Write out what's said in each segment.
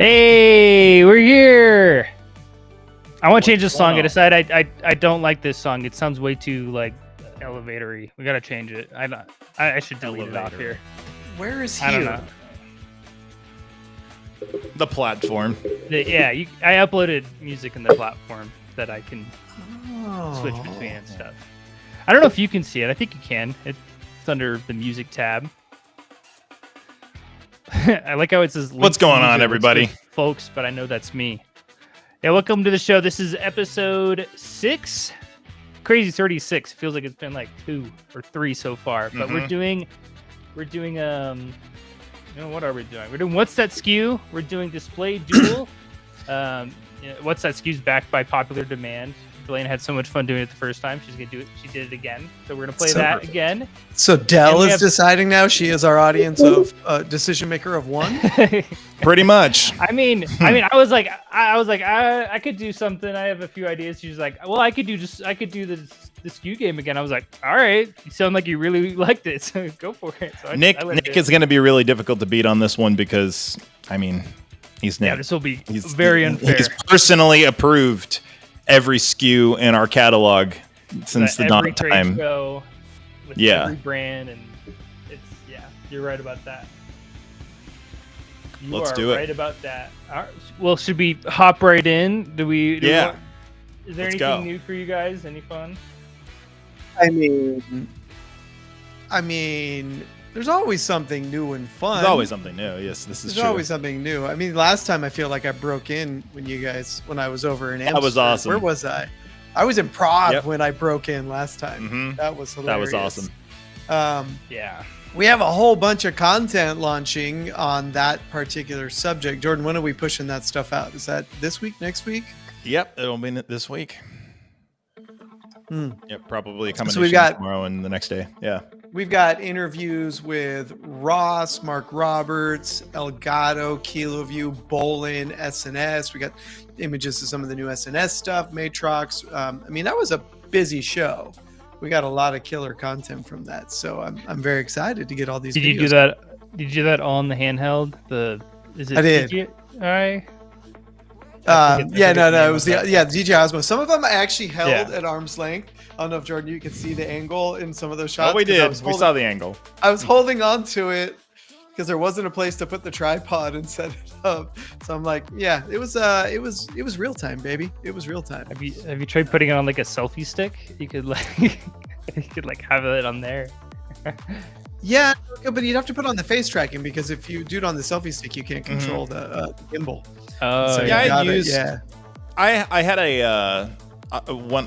Hey, we're here. I want to change this song. I decided I don't like this song. It sounds way too like elevatory. We gotta change it. I should delete it off here. Where is I don't Hugh? know. The platform. I uploaded music in the platform that I can switch between and stuff. I don't know if you can see it. I think you can. It's under the music tab. I like how it says what's going on, everybody, folks, but I know that's me. Yeah, welcome to the show. This is episode 6. Crazy 36. Feels like it's been like 2 or 3 so far, but we're doing what are we doing? We're doing What's That SKU? We're doing Display Duel. What's That SKU's backed by popular demand. Delana had so much fun doing it the first time. She's gonna do it. She did it again. So we're gonna play that again. So Dell is deciding now. She is our audience of decision maker of one. Pretty much. I mean, I was like, I could do something. I have a few ideas. She's like, well, I could do the SKU game again. I was like, all right. You sound like you really liked it, so go for it. So Nick is gonna be really difficult to beat on this one because, I mean, he's Nick. Yeah, this will be very unfair. He's personally approved every SKU in our catalog since the dawn of time. With every brand, and you're right about that. Let's do it. Right about that. All right. Well, should we hop right in? Is there anything new for you guys? Any fun? I mean, there's always something new and fun. There's always something new. Yes, this is true. There's always something new. I mean, last time I feel like I broke in when I was over in Amsterdam. That was awesome. Where was I? I was in Prague when I broke in last time. Mm-hmm. That was hilarious. That was awesome. We have a whole bunch of content launching on that particular subject. Jordan, when are we pushing that stuff out? Is that this week, next week? Yep, it'll be this week. Yep, probably a combination so we've got, tomorrow and the next day. Yeah. We've got interviews with Ross, Mark Roberts, Elgato, KiloView, Bolin, SNS. We got images of some of the new SNS stuff, Matrox. I mean, that was a busy show. We got a lot of killer content from that. So I'm very excited to get all these videos. You do that? Did you do that all on the handheld? I did. All right. It was the DJI Osmo. Some of them I actually held at arm's length. I don't know if Jordan, you could see the angle in some of those shots. Oh, we did. We saw the angle. I was holding on to it because there wasn't a place to put the tripod and set it up. So I'm like, it was real time, baby. It was real time. Have you tried putting it on like a selfie stick? You could have it on there. Yeah, but you'd have to put on the face tracking because if you do it on the selfie stick, you can't control the gimbal. Oh, so I had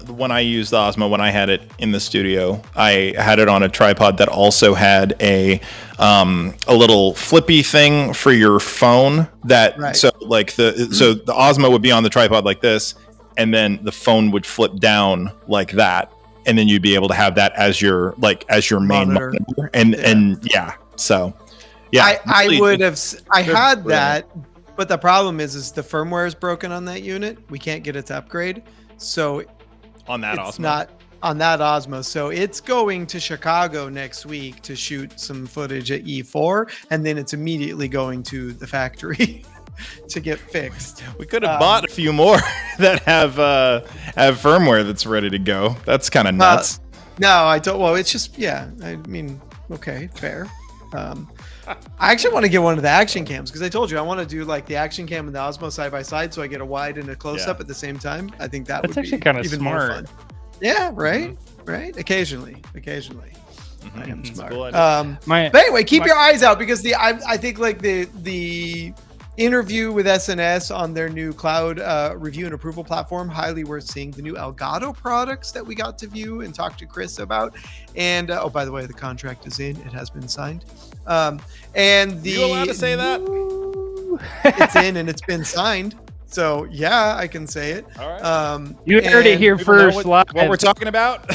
when I used the Osmo, when I had it in the studio, I had it on a tripod that also had a little flippy thing for your phone. So the Osmo would be on the tripod like this, and then the phone would flip down like that, and then you'd be able to have that as your main monitor. I had that, but the problem is the firmware is broken on that unit. We can't get it to upgrade. So on that Osmo. Not on that Osmo. So it's going to Chicago next week to shoot some footage at E4, and then it's immediately going to the factory to get fixed. We could have bought a few more that have firmware that's ready to go. That's kind of nuts. No, I don't. Well, it's just I mean, okay, fair. I actually want to get one of the action cams because I told you I want to do like the action cam and the Osmo side by side, so I get a wide and a close up at the same time. I think that's actually kind of even smart. More fun. Yeah, right, right. Occasionally, I am smart. Cool but anyway, keep your eyes out because I think like the interview with SNS on their new cloud review and approval platform, highly worth seeing. The new Elgato products that we got to view and talk to Chris about. And by the way, the contract is in. It has been signed. And you allowed to say that? It's in and it's been signed. So yeah, I can say it. All right. You heard it here first. What we're talking about.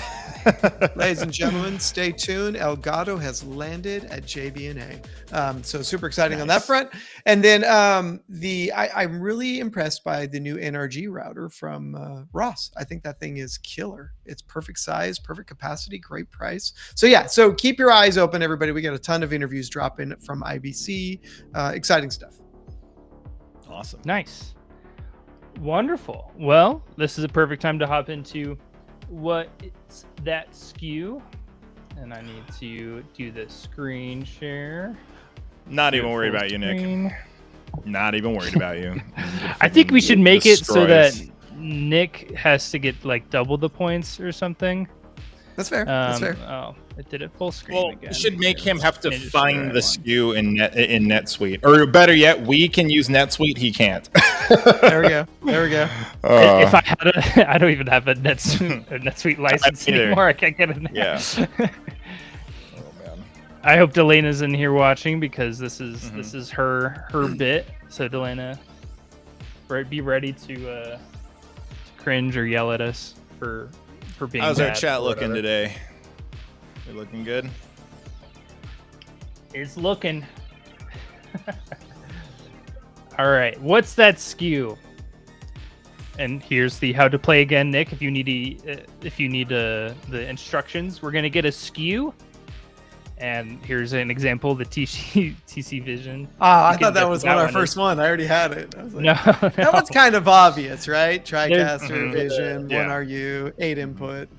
Ladies and gentlemen, stay tuned. Elgato has landed at JB&A. So super exciting on that front. And then I'm really impressed by the new NRG router from Ross. I think that thing is killer. It's perfect size, perfect capacity, great price. So keep your eyes open, everybody. We got a ton of interviews dropping from IBC. Exciting stuff. Awesome. Nice. Wonderful. Well, this is a perfect time to hop into what's that SKU. And I need to do the screen share. Not even worried about you, Nick. Not even worried about you. I think we should make it so destroyed. that Nick has to get like double the points or something. That's fair. That's fair. Oh, it did it full screen Well, again. we should make him have to Change it find right the one. SKU in NetSuite, or better yet, we can use NetSuite. He can't. There we go. There we go. If I had I don't even have a NetSuite license either. anymore. I can't get it. Yeah. Oh man. I hope Delana's in here watching because this is her bit. So Delana, be ready to cringe or yell at us for being. How's our bad chat or looking whatever. today? We looking good? It's looking. All right, what's that SKU? And here's the how to play again, Nick. If you need the instructions, we're gonna get a SKU. And here's an example, the TC Vision. I You can thought that get was that our one. first one. I already had it. I was like, No, that one's kind of obvious, right? TriCaster, Mhm. Vision, Yeah. 1RU, 8 input.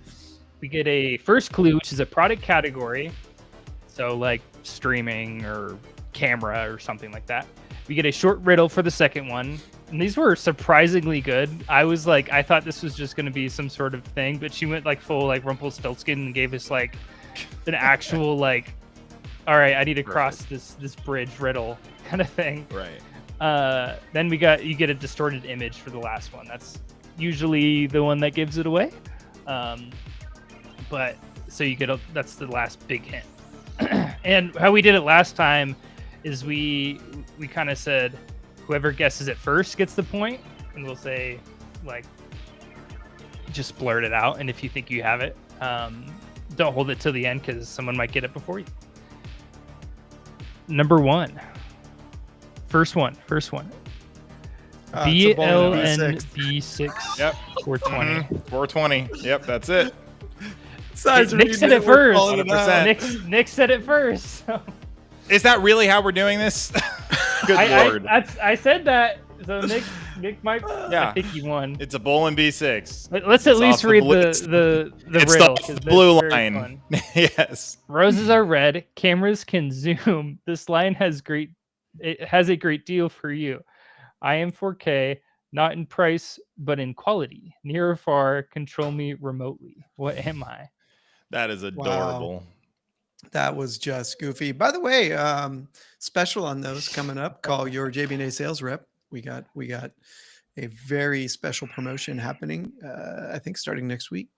We get a first clue, which is a product category. So like streaming or camera or something like that. We get a short riddle for the second one. And these were surprisingly good. I thought this was just going to be some sort of thing, but she went like full like Rumpelstiltskin and gave us like an actual like, all right, I need to cross this bridge riddle kind of thing. Right. Then you get a distorted image for the last one. That's usually the one that gives it away. But so that's the last big hint. And how we did it last time is we kind of said whoever guesses it first gets the point, and we'll say like just blurt it out. And if you think you have it, don't hold it till the end because someone might get it before you. Number one. First one. It's a bowling B6. BLNB6. Yep. 420. 420. Yep, that's it. Besides Nick reading said it we're first. calling it out. 100%. Nick said it first. So. Is that really how we're doing this? Good lord. I said that. So Nick might. Yeah. I think he won. It's a bowling B6. Let's at It's least off the read blue- the It's riddle. off 'cause the blue that's very line. fun. Yes. Roses are red. Cameras can zoom. This line has a great deal for you. I am 4K, not in price, but in quality. Near or far, control me remotely. What am I? That is adorable. That was just goofy. By the way, special on those coming up. Call your JB&A sales rep. We got a very special promotion happening. I think starting next week.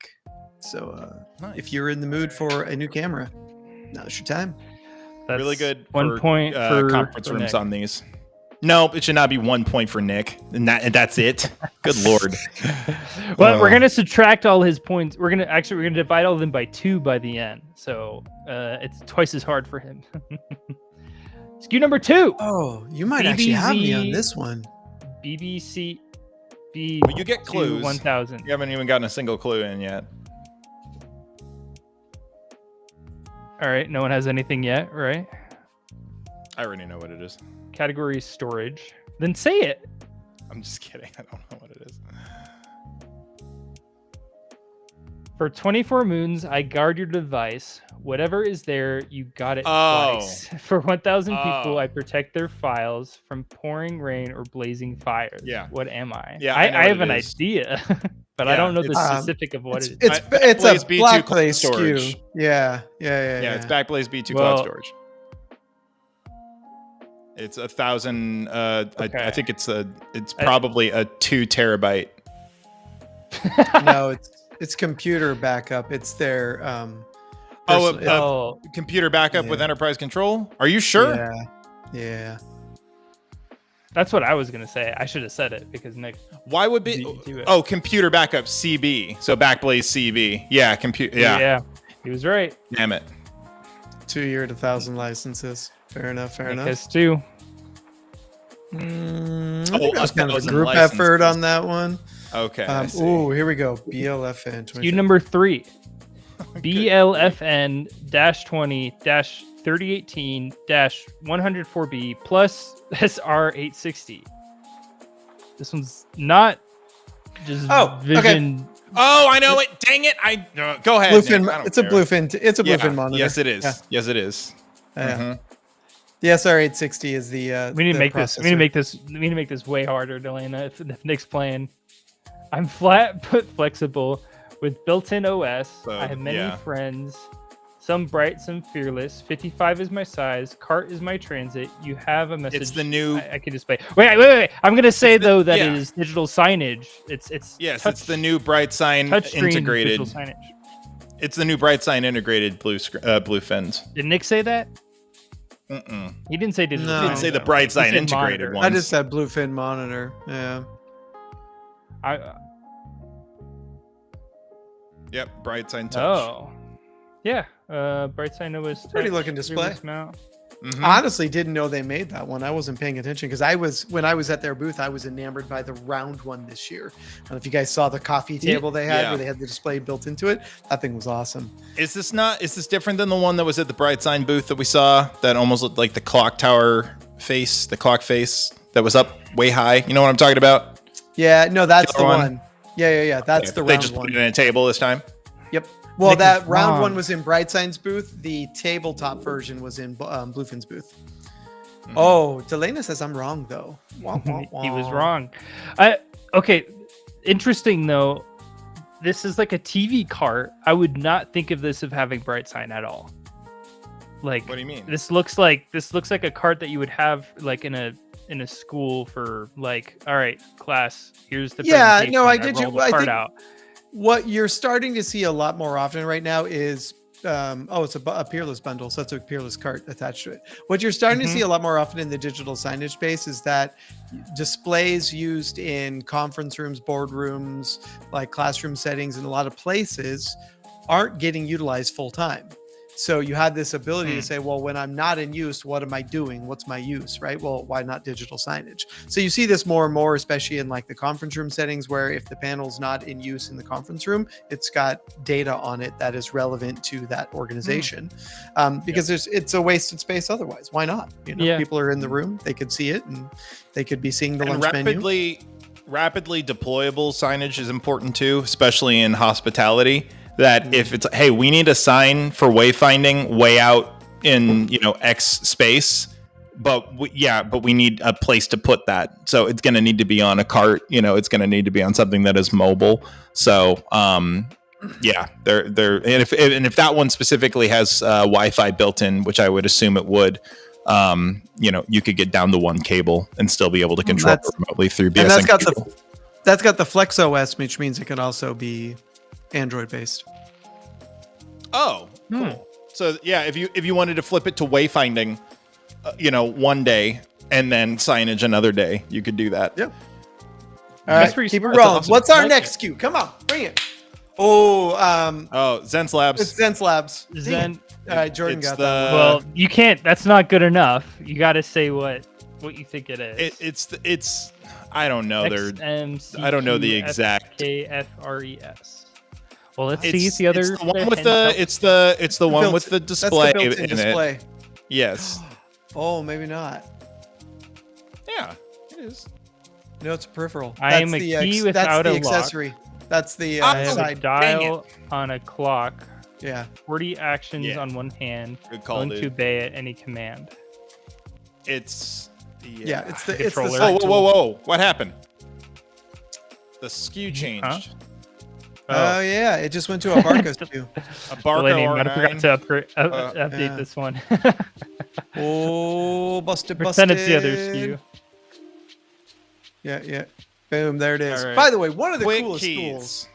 So Nice. if you're in the mood for a new camera, now's your time. That's Really good 1 for, point for conference for rooms Nick. on these. No, it should not be 1 point for Nick. And that's it. Good lord. Well, we're gonna subtract all his points. We're gonna divide all of them by 2 by the end. So it's twice as hard for him. SKU number 2. Oh, you might actually have me on BBZ. this one. BBC B. Well, you get clues. 1000. You haven't even gotten a single clue in yet. All right, no one has anything yet, right? I already know what it is. Category is storage. Then say it. I'm just kidding. I don't know what it is. For 24 moons, I guard your device. Whatever is there, you got it Oh. twice. For 1,000 people, Oh. I protect their files from pouring rain or blazing fires. Yeah. What am I? Yeah, I know I what have it an is. idea, but I Yeah, don't know the it's- specific of what it is. It's Backblaze a B2 black cloud place storage. SKU. Yeah. Yeah, it's Backblaze B2 Well- cloud storage. It's 1,000. I Okay. think it's probably a 2 terabyte. No, it's computer backup. It's their Oh, person- Oh, Computer backup with Yeah. enterprise control. Are you sure? Yeah. that's what I was gonna say. I should have said it because Nick. Why would be? Do it. Oh, computer backup CB. So Backblaze CB. Yeah, Yeah. He was right. Damn it. 2 year to 1,000 licenses. Fair enough. Nick has 2. I Oh, think that was kind of a 1,000 group licenses. effort on that one. Okay. I see. Oh, here we go. BLFN. SKU number 3. BLFN-20-3018-104B plus SR860. This one's not just vision. Oh, I know it. Dang it! Go ahead. Bluefin. Nick. It's a bluefin. It's a bluefin monitor. Yes, it is. Yeah. Yes, it is. Yeah. The SR860 is the. We need to make processor. this. We need to make this. We need to make this way harder, Delana. If Nick's playing, I'm flat but flexible with built-in OS. So, I have many friends. Some bright, some fearless. 55 is my size. Cart is my transit. You have a message. It's the new. I can display. Wait. I'm gonna say though that it is digital signage. It's yes. It's the new bright sign integrated. Digital signage. It's the new bright sign integrated blue fins. Did Nick say that? He didn't say digital. No. He didn't say the bright sign integrated one. I just said bluefin monitor. Yeah. Yep. Bright sign touch. Oh. Yeah. Bright sign OS. Pretty looking display. Mount. Honestly, didn't know they made that one. I wasn't paying attention because when I was at their booth, I was enamored by the round one this year. I don't know if you guys saw the coffee table they had where they had the display built into it. That thing was awesome. Is this different than the one that was at the Bright Sign booth that we saw that almost looked like the clock tower face, the clock face that was up way high? You know what I'm talking about? Yeah, no, that's the one. Yeah. That's the round one. They just put it in a table this time? Yep. Well, Nick that round one was in Brightsign's booth. The tabletop version was in Bluefin's booth. Oh, Delana says I'm wrong though. He was wrong. Okay. Interesting though. This is like a TV cart. I would not think of this of having bright sign at all. Like, what do you mean? This looks like a cart that you would have like in a school for like, all right, class. Here's the presentation. I get you. Roll the cart out. What you're starting to see a lot more often right now is, it's a Peerless bundle, so it's a Peerless cart attached to it. What you're starting to see a lot more often in the digital signage space is that displays used in conference rooms, boardrooms, like classroom settings in a lot of places aren't getting utilized full time. So you have this ability to say, well, when I'm not in use, what am I doing? What's my use, right? Well, why not digital signage? So you see this more and more, especially in like the conference room settings, where if the panel's not in use in the conference room, it's got data on it that is relevant to that organization. Because it's a wasted space otherwise. Why not? People are in the room, they could see it, and they could be seeing the lunch menu. Rapidly deployable signage is important too, especially in hospitality. That if it's, hey, we need a sign for wayfinding way out in, X space, but we need a place to put that. So it's going to need to be on a cart, it's going to need to be on something that is mobile. So, and if that one specifically has Wi-Fi built in, which I would assume it would, you could get down to one cable and still be able to control it remotely through BSN. And that's got the Flex OS, which means it can also be Android based. Oh, cool. So if you wanted to flip it to wayfinding, one day and then signage another day, you could do that. Yep. All right, keep it rolling. Awesome. What's our next SKU? Come on, bring it. Zen's Labs. It's Zen's Labs. Zen. All right, Jordan got that one. Well, you can't. That's not good enough. You got to say what you think it is. It's. I don't know. XMCQ I don't know the exact. KFRES. Well, let's see if the other. It's the one with It's the one with the display that's the built-in display. It. Yes. Oh, maybe not. Yeah, it is. No, it's a peripheral. I am a key without a accessory. lock. That's the side dial on a clock. Yeah. 40 actions on one hand. Good call, to obey at any command. It's it's the controller. Whoa! What happened? The SKU changed. Huh? Oh yeah, it just went to a Barco SKU. A Barco I forgot to update this one. Busted. Pretend it's the other SKU. Yeah. Boom, there it is. Right. By the way, one of the Quick coolest keys. tools.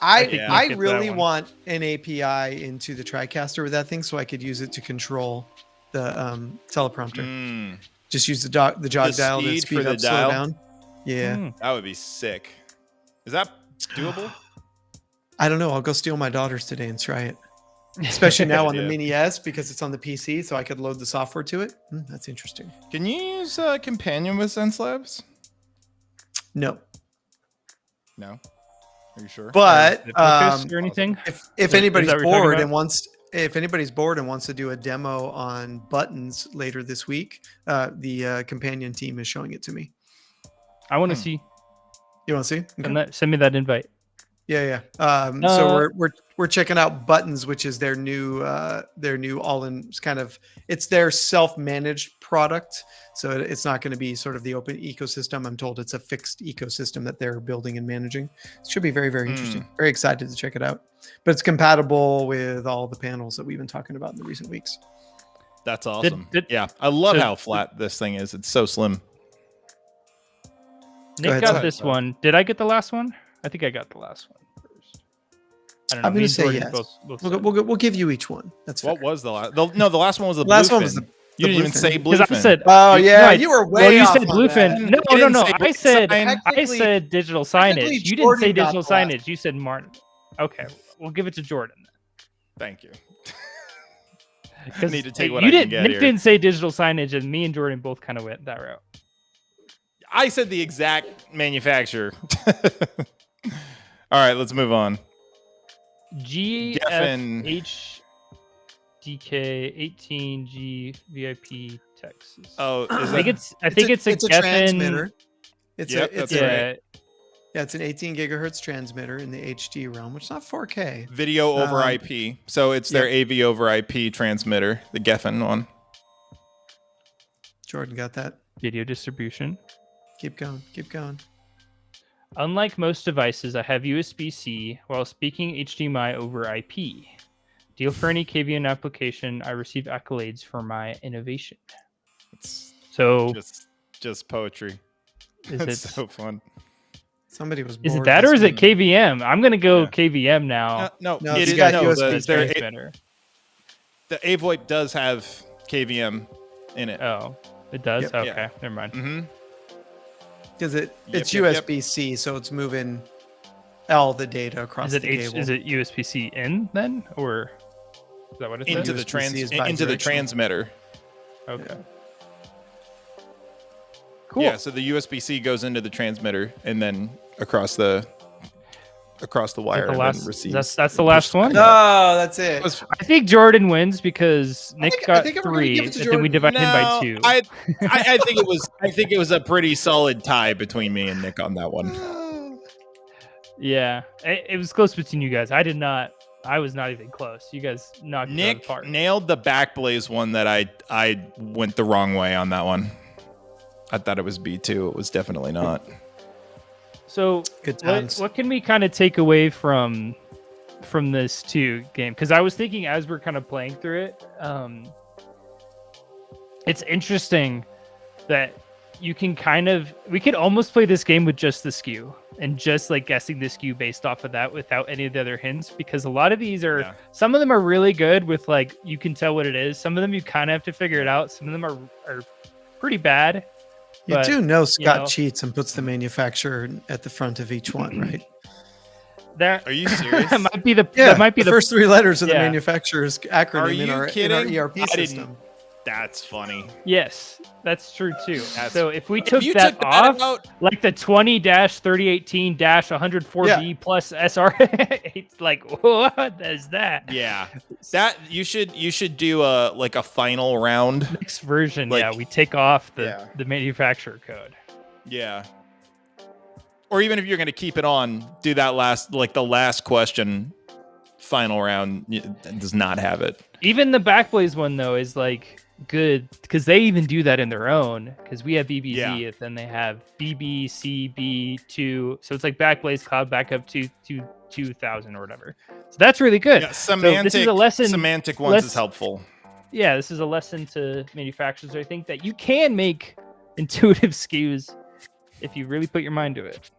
I really one. want an API into the TriCaster with that thing, so I could use it to control the teleprompter. Just use the jog dial to speed up, slow down. Yeah, that would be sick. Is that doable? I don't know. I'll go steal my daughter's today and try it. Especially now on the Mini S because it's on the PC, so I could load the software to it. That's interesting. Can you use Companion with Zen's Labs? No. Are you sure? But or anything? If anybody's bored and wants to do a demo on buttons later this week, the Companion team is showing it to me. I want to see. You want to see? Okay. Send me that invite. Yeah. So we're checking out Buttons, which is their new all-in kind of, it's their self-managed product. So it's not going to be sort of the open ecosystem. I'm told it's a fixed ecosystem that they're building and managing. It should be very, very interesting. Very excited to check it out. But it's compatible with all the panels that we've been talking about in the recent weeks. That's awesome. Yeah, I love how flat this thing is. It's so slim. Nick got this one. Did I get the last one? I think I got the last one first. I don't know. I'm going to say yes. We'll give you each one. That's fair. What was the last? No, the last one was the last one was the. You didn't even say bluefin. I said, "Oh yeah, you were way off." You said bluefin. No. I said digital signage. You didn't say digital signage. You said Martin. Okay, we'll give it to Jordan. Thank you. I need to take what I can get here. Nick didn't say digital signage, and me and Jordan both kind of went that route. I said the exact manufacturer. All right, let's move on. GFH DK 18G VIP Texas. Oh, I think it's a transmitter. It's an 18 gigahertz transmitter in the HD realm, which is not 4K. Video over IP. So it's their AV over IP transmitter, the Geffen one. Jordan got that. Video distribution. Keep going. Unlike most devices, I have USB-C while speaking HDMI over IP. Deal for any KVN application. I receive accolades for my innovation. It's so just poetry. It's so fun. Somebody was. Is it that or is it KVM? I'm gonna go KVM now. No, it's got USB. The AVoIP does have KVM in it. Oh, it does. Yep. Okay, never mind. Mm-hmm. Because it's USB-C, so it's moving all the data across the cable. Is it USB-C in then, or is that what it into says? Into the transmitter? Okay. Cool. Yeah, so the USB-C goes into the transmitter and then across the wire and then receives. That's the last one. Oh, that's it. I think Jordan wins because Nick got 3, and then we divided him by 2. I think it was a pretty solid tie between me and Nick on that one. Yeah, it was close between you guys. I was not even close. You guys knocked it apart. Nick nailed the backblaze one that I went the wrong way on that one. I thought it was B2. It was definitely not. So what can we kind of take away from this game? Because I was thinking as we're kind of playing through it, it's interesting that you can we could almost play this game with just the SKU and just like guessing the SKU based off of that without any of the other hints, because a lot of these are, some of them are really good with like, you can tell what it is. Some of them you kind of have to figure it out. Some of them are pretty bad. You do know Scott cheats and puts the manufacturer at the front of each one, right? Are you serious? That might be the first 3 letters of the manufacturer's acronym in our ERP system. That's funny. Yes, that's true too. So if we took that off, like the 20-3018-104B plus SR, it's like, what is that? Yeah, that you should do a final round. Next version, we take off the manufacturer code. Yeah. Or even if you're going to keep it on, do that the last question. Final round does not have it. Even the Backblaze one though is like good because they even do that in their own, because we have BBZ and then they have BBCB2, so it's like Backblaze Cloud Backup 2000 or whatever. So that's really good. Semantic, so this is a lesson. Semantic ones is helpful. Yeah, this is a lesson to manufacturers. I think that you can make intuitive SKUs if you really put your mind to it.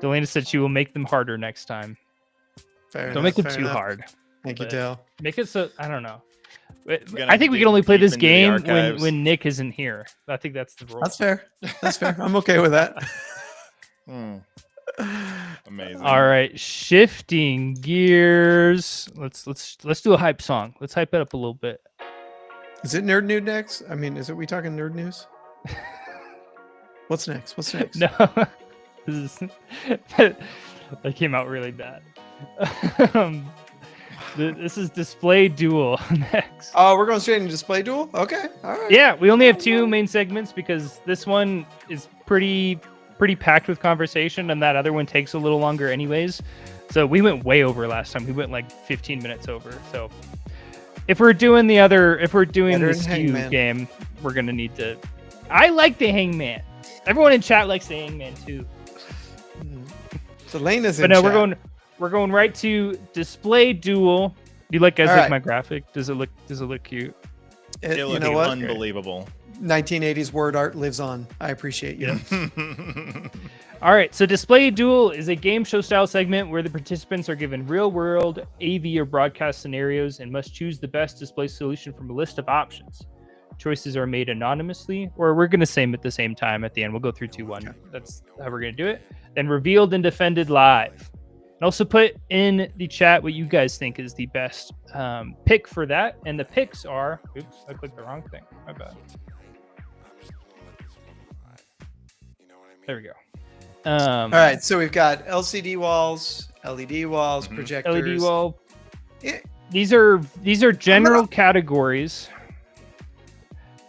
Delana said she will make them harder next time. Don't make them too hard. Thank you, Dale. Make it so, I don't know. I think we can only play this game when Nick isn't here. I think that's the rule. That's fair. I'm okay with that. Amazing. All right, shifting gears. Let's do a hype song. Let's hype it up a little bit. Is it nerd news next? I mean, we talking nerd news? What's next? No. That came out really bad. This is Display Duel next. Oh, we're going straight into Display Duel? Okay, all right. Yeah, we only have 2 main segments because this one is pretty pretty packed with conversation, and that other one takes a little longer anyways. So we went way over last time. We went like 15 minutes over. So if we're doing the SKU Hangman game, we're gonna need to. I like the Hangman. Everyone in chat likes the Hangman too. Delena's in But no, chat. we're going right to Display Duel. You like guys All like right. my graphic? Does it look cute? It You looks know what? unbelievable. 1980s word art lives on. I appreciate you. All right, so Display Duel is a game show style segment where the participants are given real world AV or broadcast scenarios and must choose the best display solution from a list of options. Choices are made anonymously, or we're going to say them at the same time at the end. We'll go through 2-1. That's how we're going to do it. Then revealed and defended live. And also put in the chat what you guys think is the best pick for that. And the picks are... Oops, I clicked the wrong thing. My bad. There we go. All right, so we've got LCD walls, LED walls, projectors. LED wall. Yeah, These are general categories.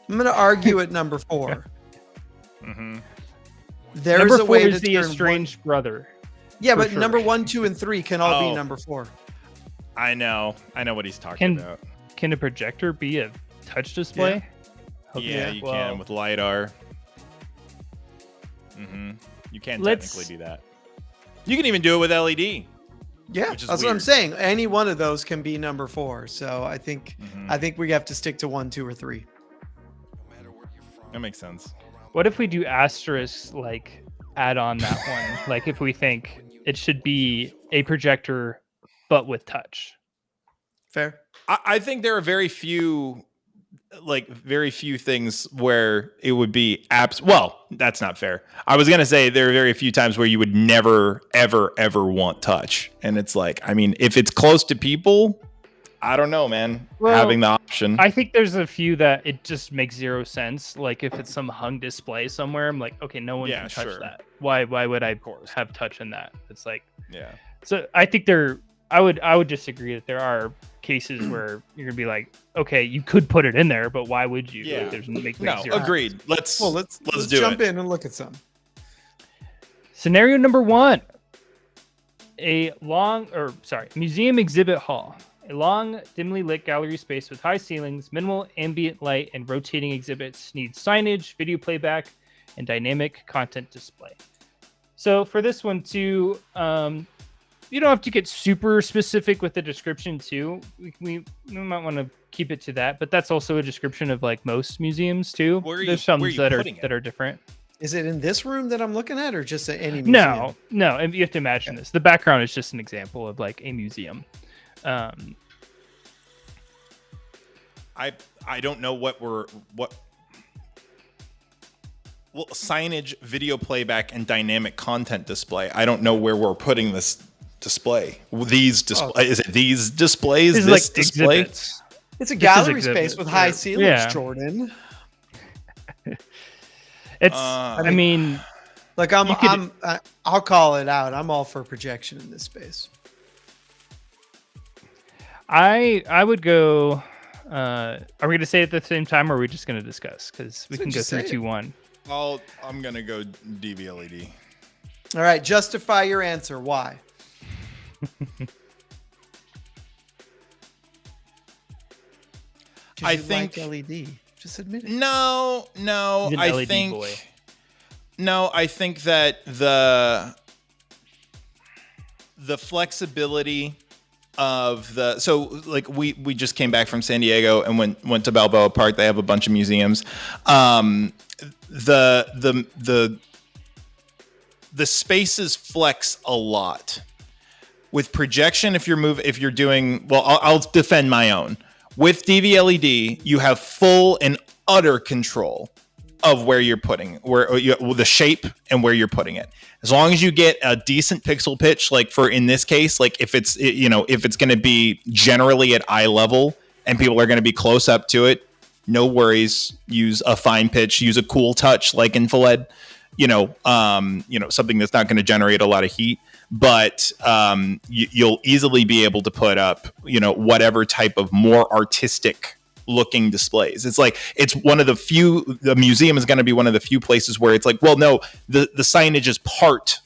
I'm going to argue at number 4. Mm-hmm. There's Number a 4 way is to the turn estranged brother. Yeah, for but sure. number 1, 2, and 3 can all Oh. be number 4. I know what he's talking about. Can a projector be a touch display? Yeah, you well, can with LiDAR. You can Let's- technically do that. You can even do it with LED. Yeah, Which is that's what I'm weird. saying. Any one of those can be number 4. So I think we have to stick to 1, 2, or 3. That makes sense. What if we do asterisk, like add on that one? Like if we think it should be a projector, but with touch. Fair. I think there are very few things where it would be apps. Well, that's not fair. I was going to say there are very few times where you would never, ever, ever want touch. And it's like, I mean, if it's close to people, I don't know, man. Well, having the option. I think there's a few that it just makes zero sense. Like if it's some hung display somewhere, I'm like, okay, no one Yeah, can touch sure. that. Why would I course. have touch in that? It's like, Yeah. so I think I would disagree that there are cases where you're gonna be like, okay, you could put it in there, but why would you? Yeah. Like, there's makes No, zero agreed. Let's do jump it. in and look at some. Scenario number 1. Museum exhibit hall. A long, dimly lit gallery space with high ceilings, minimal ambient light, and rotating exhibits needs signage, video playback, and dynamic content display. So for this one too, you don't have to get super specific with the description too. We might want to keep it to that, but that's also a description of like most museums too. There's some where are you that putting it? are different. Is it in this room that I'm looking at, or just at any museum? No, and you have to imagine this. The background is just an example of like a museum. I don't know what signage, video playback, and dynamic content display. I don't know where we're putting this display. These display is it these displays? This is This like display? exhibits. It's a gallery exhibit, space with high or- ceilings, yeah. Jordan. It's. Uh, I mean, Like I'll call it out. I'm all for projection in this space. I would go. Are we going to say it at the same time, or are we just going to discuss? Because we So can go just through say it. 2-1. I'm gonna go DVLED. All right, justify your answer. Why? 'Cause I you think- like LED. Just admit it. No, He's an I LED think boy. no, I think that the flexibility of we just came back from San Diego and went to Balboa Park. They have a bunch of museums. The spaces flex a lot with projection. If you're doing well, I'll defend my own. With DVLED, you have full and utter control of where you're putting the shape and where you're putting it. As long as you get a decent pixel pitch, like for in this case, like if it's going to be generally at eye level and people are going to be close up to it, no worries. Use a fine pitch. Use a cool touch like infrared. Something that's not going to generate a lot of heat, but you'll easily be able to put up, whatever type of more artistic looking displays. It's like the museum is going to be one of the few places where it's like, well, no, the signage is part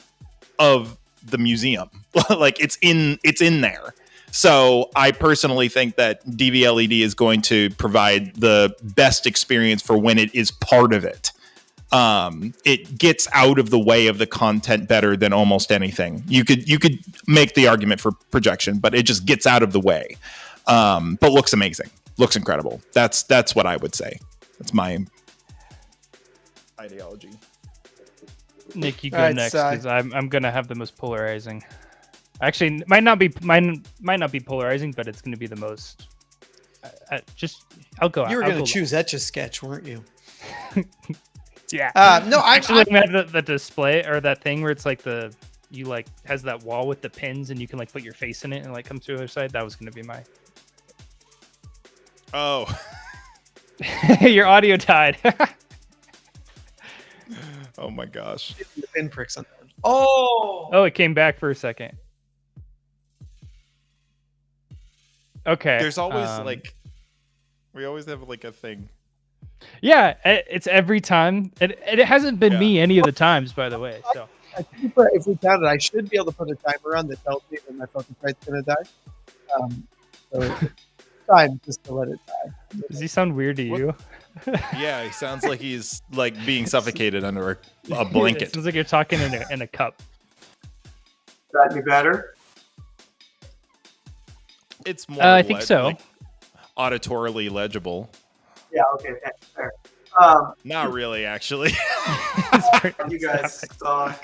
of the museum. Like it's in there. So I personally think that DV-LED is going to provide the best experience for when it is part of it. It gets out of the way of the content better than almost anything. You could make the argument for projection, but it just gets out of the way. But looks amazing. Looks incredible. That's what I would say. That's my ideology. Nick, you go next because I'm gonna have the most polarizing. Actually, might not be polarizing, but it's gonna be the most. I'll go. You were gonna choose Etch-a-Sketch, weren't you? Yeah. No, I actually have the display or that thing where it's like has that wall with the pins and you can like put your face in it and like come to the other side. That was gonna be my. Oh. Your audio died. Oh my gosh. The pinpricks on that. Oh. Oh, it came back for a second. Okay. There's always we always have like a thing. Yeah, it's every time. It hasn't been me any of the times, by the way. So I think if we count it, I should be able to put a timer on that tells me when my Focusrite's going to die. So time just to let it die. Does he sound weird to you? Yeah, he sounds like he's like being suffocated under a blanket. It sounds like you're talking in a cup. Is that any better? It's more. I think so. Like, auditorily legible. Yeah. Okay. Fair. Not really, actually. You guys suck.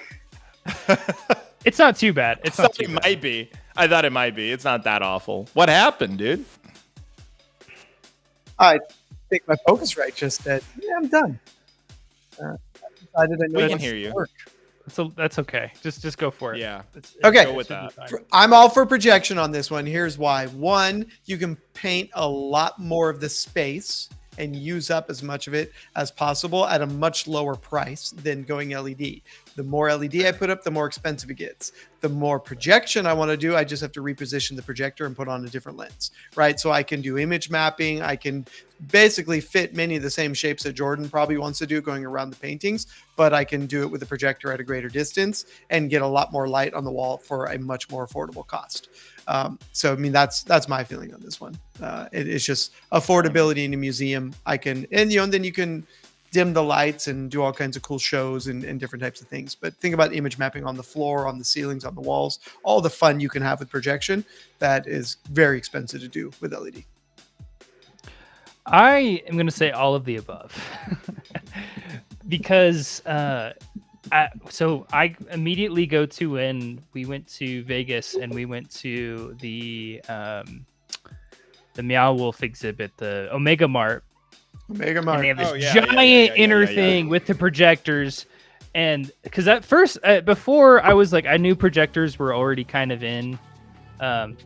It's not too bad. It's not too bad. Might be. I thought it might be. It's not that awful. What happened, dude? I think my Focusrite just said, "Yeah, I'm done." I decided I know we can hear you. Work. So that's okay. Just go for it. Yeah. Okay. Go with that. I'm all for projection on this one. Here's why. One, you can paint a lot more of the space and use up as much of it as possible at a much lower price than going LED. The more LED I put up, the more expensive it gets. The more projection I want to do, I just have to reposition the projector and put on a different lens, right? So I can do image mapping. I can basically fit many of the same shapes that Jordan probably wants to do going around the paintings, but I can do it with the projector at a greater distance and get a lot more light on the wall for a much more affordable cost. So I mean, that's my feeling on this one. It's just affordability in a museum. And then you can dim the lights and do all kinds of cool shows and different types of things. But think about image mapping on the floor, on the ceilings, on the walls, all the fun you can have with projection. That is very expensive to do with LED. I am going to say all of the above because so I immediately go to when we went to Vegas and we went to the Meow Wolf exhibit, the Omega Mart. Omega Mart. And they have this giant inner thing with the projectors. And because at first, before I was like, I knew projectors were already kind of in.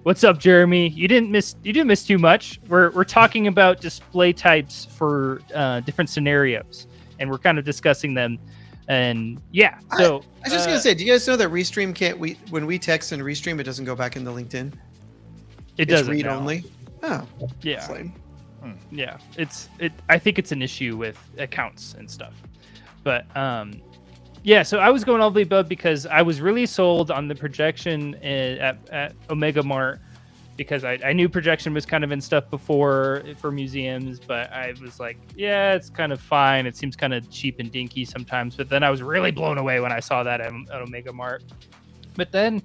What's up, Jeremy? You didn't miss too much. We're talking about display types for different scenarios, and we're kind of discussing them. And yeah, so I was just gonna say, do you guys know that Restream can't? When we text and Restream, it doesn't go back in the LinkedIn. It doesn't read now. only. Oh, yeah, flame. Yeah. I think it's an issue with accounts and stuff, but yeah. So I was going all the way above because I was really sold on the projection at Omega Mart because I knew projection was kind of in stuff before for museums, but I was like, yeah, it's kind of fine. It seems kind of cheap and dinky sometimes, but then I was really blown away when I saw that at Omega Mart. But then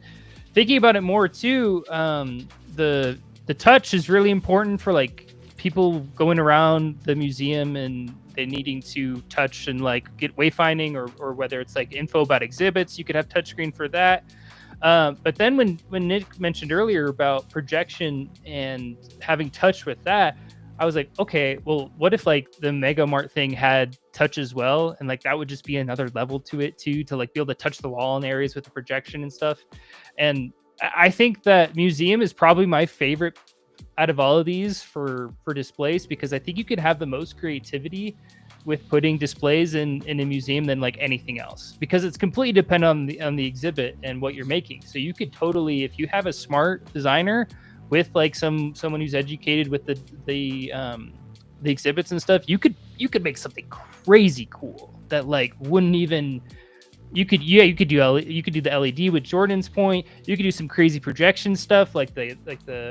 thinking about it more too, the touch is really important for like people going around the museum and they needing to touch and like get wayfinding or whether it's like info about exhibits, you could have touchscreen for that. But then when Nick mentioned earlier about projection and having touch with that, I was like, okay, well, what if like the Mega Mart thing had touch as well? And like, that would just be another level to it too, to like be able to touch the wall in areas with the projection and stuff. And I think that museum is probably my favorite out of all of these for displays, because I think you could have the most creativity with putting displays in a museum than like anything else, because it's completely dependent on the exhibit and what you're making. So you could totally, if you have a smart designer with like someone who's educated with the the exhibits and stuff, you could make something crazy cool that like wouldn't even. You could do the LED with Jordan's point. You could do some crazy projection stuff like the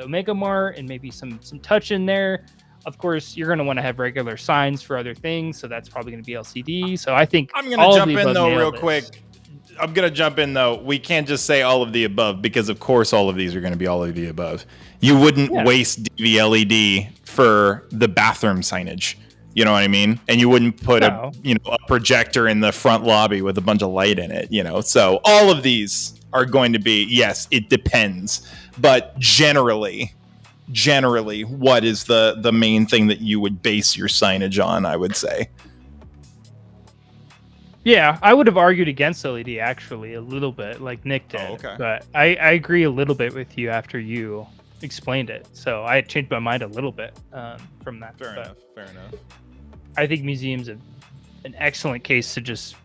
Omega Mart and maybe some touch in there. Of course, you're going to want to have regular signs for other things, so that's probably going to be LCD. So I think I'm going to jump in though real quick. I'm going to jump in though. We can't just say all of the above because of course all of these are going to be all of the above. You wouldn't waste the LED for the bathroom signage. You know what I mean? And you wouldn't put a projector in the front lobby with a bunch of light in it, So all of these are going to be, yes, it depends. But generally, what is the main thing that you would base your signage on, I would say? Yeah, I would have argued against LED actually a little bit, like Nick did. Oh, okay. But I agree a little bit with you after you explained it. So I changed my mind a little bit from that. Fair enough. I think museums have an excellent case to just